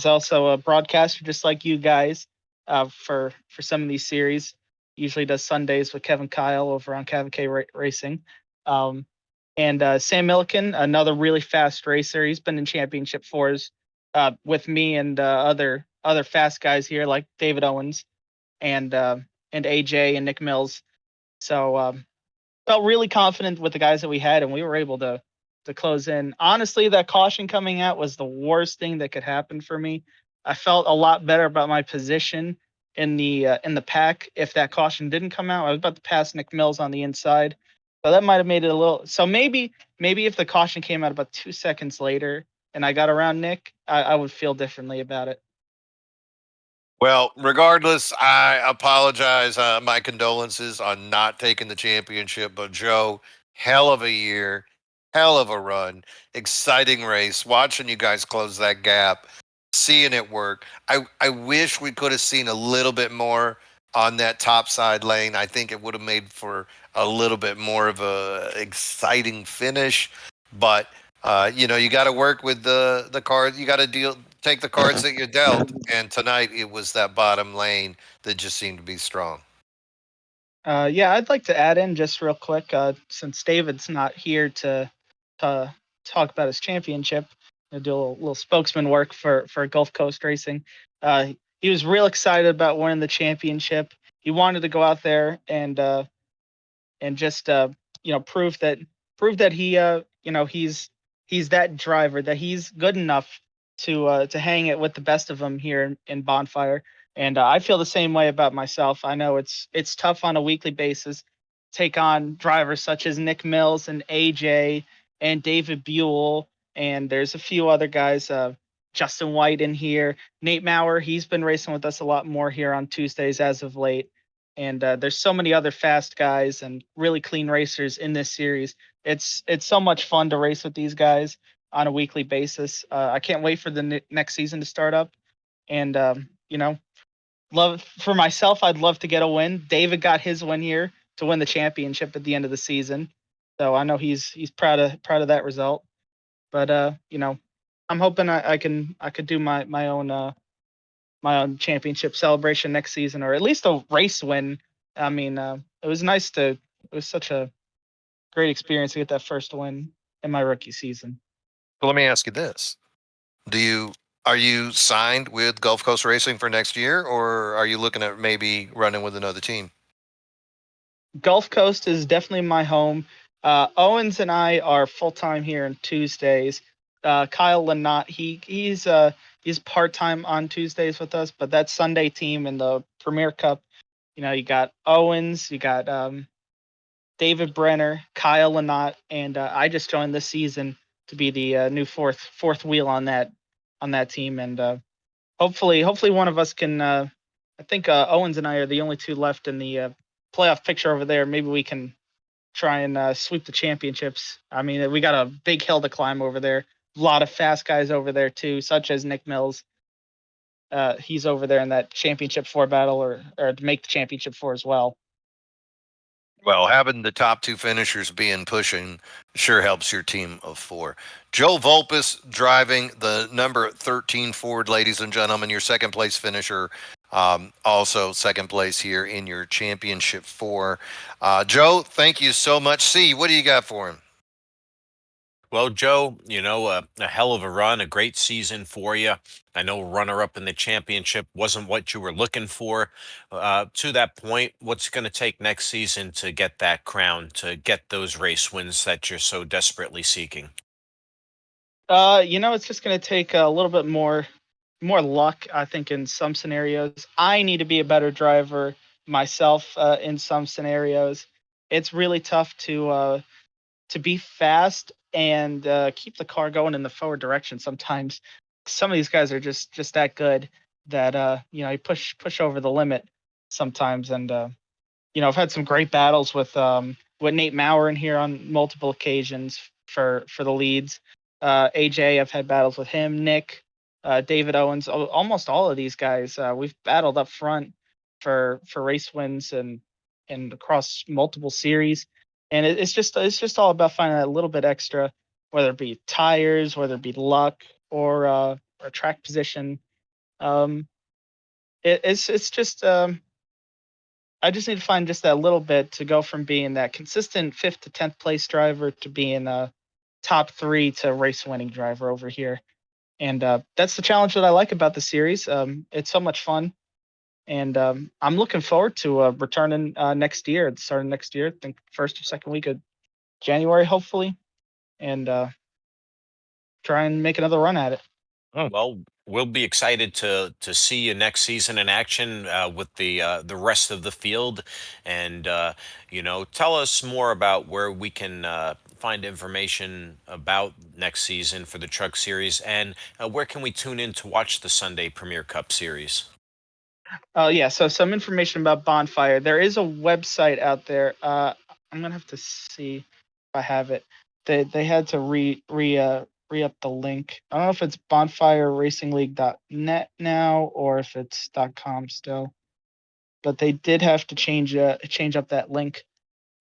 also a broadcaster, just like you guys, for some of these series. Usually does Sundays with Kevin Kyle over on Kevin K Racing. Um, and Sam Milliken, another really fast racer. He's been in championship fours with me and other fast guys here like David Owens and AJ and Nick Mills. So felt really confident with the guys that we had, and we were able to close in. Honestly, that caution coming out was the worst thing that could happen for me. I felt a lot better about my position in the pack if that caution didn't come out. I was about to pass Nick Mills on the inside, so that might have made it a little. So maybe if the caution came out about 2 seconds later and I got around Nick, I would feel differently about it. Well, regardless, I apologize. My condolences on not taking the championship. But Joe, hell of a year, hell of a run, exciting race. Watching you guys close that gap, seeing it work. I wish we could have seen a little bit more on that top side lane. I think it would have made for a little bit more of a exciting finish. But you got to work with the cards. You got to take the cards that you're dealt. And tonight it was that bottom lane that just seemed to be strong. Yeah, I'd like to add in just real quick, since David's not here to talk about his championship, to do a little spokesman work for Gulf Coast Racing. He was real excited about winning the championship. He wanted to go out there and just prove that he's that driver, that he's good enough to hang it with the best of them here in Bonfire. And I feel the same way about myself. I know it's tough on a weekly basis take on drivers such as Nick Mills and AJ and David Buell, and there's a few other guys, Justin White in here, Nate Maurer. He's been racing with us a lot more here on Tuesdays as of late. And there's so many other fast guys and really clean racers in this series. It's so much fun to race with these guys on a weekly basis. I can't wait for the next season to start up. And love for myself, I'd love to get a win. David got his win here to win the championship at the end of the season, so I know he's proud of that result. But I'm hoping I could do my own championship celebration next season, or at least a race win. I mean, it was nice to. It was such a great experience to get that first win in my rookie season. So let me ask you this: Do you Are you signed with Gulf Coast Racing for next year, or are you looking at maybe running with another team? Gulf Coast is definitely my home. Owens and I are full time here on Tuesdays. Kyle Lanat, he's part time on Tuesdays with us, but that Sunday team in the Premier Cup, you got Owens, you got David Brenner, Kyle Lanat, and I just joined this season to be the new fourth wheel on that team, and hopefully one of us can. I think Owens and I are the only two left in the playoff picture over there. Maybe we can try and sweep the championships. I mean, we got a big hill to climb over there. A lot of fast guys over there too, such as Nick Mills. He's over there in that championship four battle, or to make the championship four as well. Well, having the top two finishers being pushing sure helps your team of four. Joe Volpus driving the number 13 Ford, ladies and gentlemen, your second place finisher. Also second place here in your championship four. Joe, thank you so much. C, what do you got for him? Well, Joe, a hell of a run, a great season for you. I know runner up in the championship wasn't what you were looking for. To that point, what's going to take next season to get that crown, to get those race wins that you're so desperately seeking? It's just going to take a little bit more luck, I think, in some scenarios. I need to be a better driver myself in some scenarios. It's really tough to be fast and keep the car going in the forward direction. Sometimes some of these guys are just that good that you push over the limit sometimes. And I've had some great battles with Nate Maurer in here on multiple occasions for the leads. AJ, I've had battles with him. Nick, David Owens, almost all of these guys. We've battled up front for race wins and across multiple series. And it's just all about finding that little bit extra, whether it be tires, whether it be luck, or track position. Um, it's just I just need to find just that little bit to go from being that consistent 5th to 10th place driver to being a top 3 to race winning driver over here. And that's the challenge that I like about the series. It's so much fun, and I'm looking forward to returning next year, starting next year. I think first or second week of January, hopefully, and try and make another run at it. Well, we'll be excited to see you next season in action with the rest of the field, and tell us more about where we can find information about next season for the Truck Series, and where can we tune in to watch the Sunday Premier Cup Series. Oh yeah, so some information about Bonfire. There is a website out there. I'm gonna have to see if I have it. They had to re up the link. I don't know if it's bonfireracingleague.net now or if it's .com still. But they did have to change up that link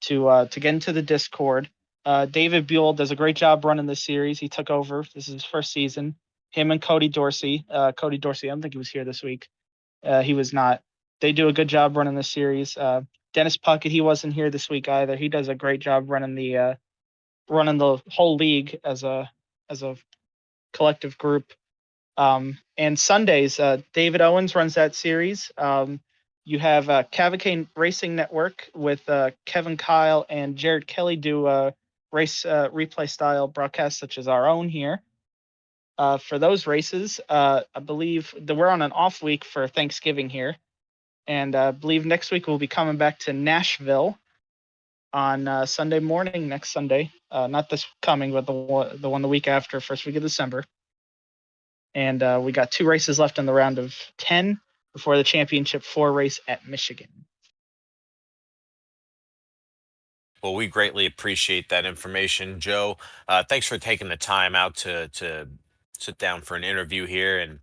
to get into the Discord. David Buell does a great job running this series. He took over. This is his first season. Him and Cody Dorsey. Cody Dorsey, I don't think he was here this week. He was not. They do a good job running the series. Dennis Puckett, he wasn't here this week either. He does a great job running the whole league as a collective group. And Sundays, David Owens runs that series. You have Cavalcade Racing Network with Kevin Kyle and Jared Kelly do race replay style broadcasts such as our own here. For those races, I believe that we're on an off week for Thanksgiving here, and I believe next week we'll be coming back to Nashville on Sunday morning, next Sunday. Not this coming, but the one the week after, first week of December. And we got 2 races left in the round of 10 before the championship 4 race at Michigan. Well, we greatly appreciate that information, Joe. Thanks for taking the time out to sit down for an interview here and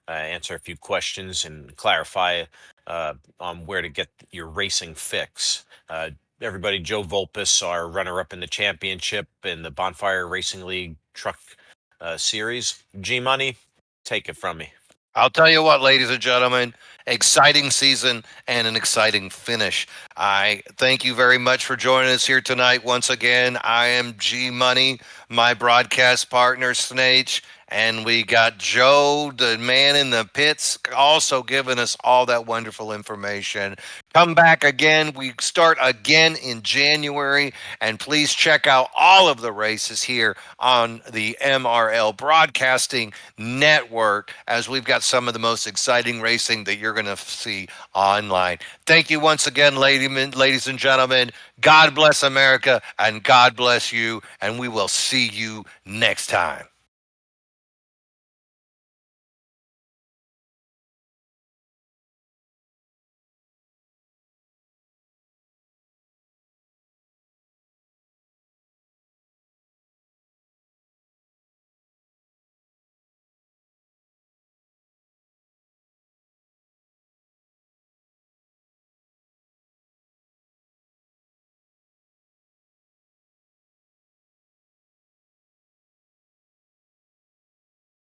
answer a few questions and clarify on where to get your racing fix. Everybody, Joe Volpus, our runner-up in the championship in the Bonfire Racing League Truck Series. G Money, take it from me. I'll tell you what, ladies and gentlemen, exciting season and an exciting finish. I thank you very much for joining us here tonight. Once again, I am G Money, my broadcast partner, Snage, And we got Joe, the man in the pits, also giving us all that wonderful information. Come back again. We start again in January. And please check out all of the races here on the MRL Broadcasting Network, as we've got some of the most exciting racing that you're going to see online. Thank you once again, ladies and gentlemen. God bless America and God bless you. And we will see you next time.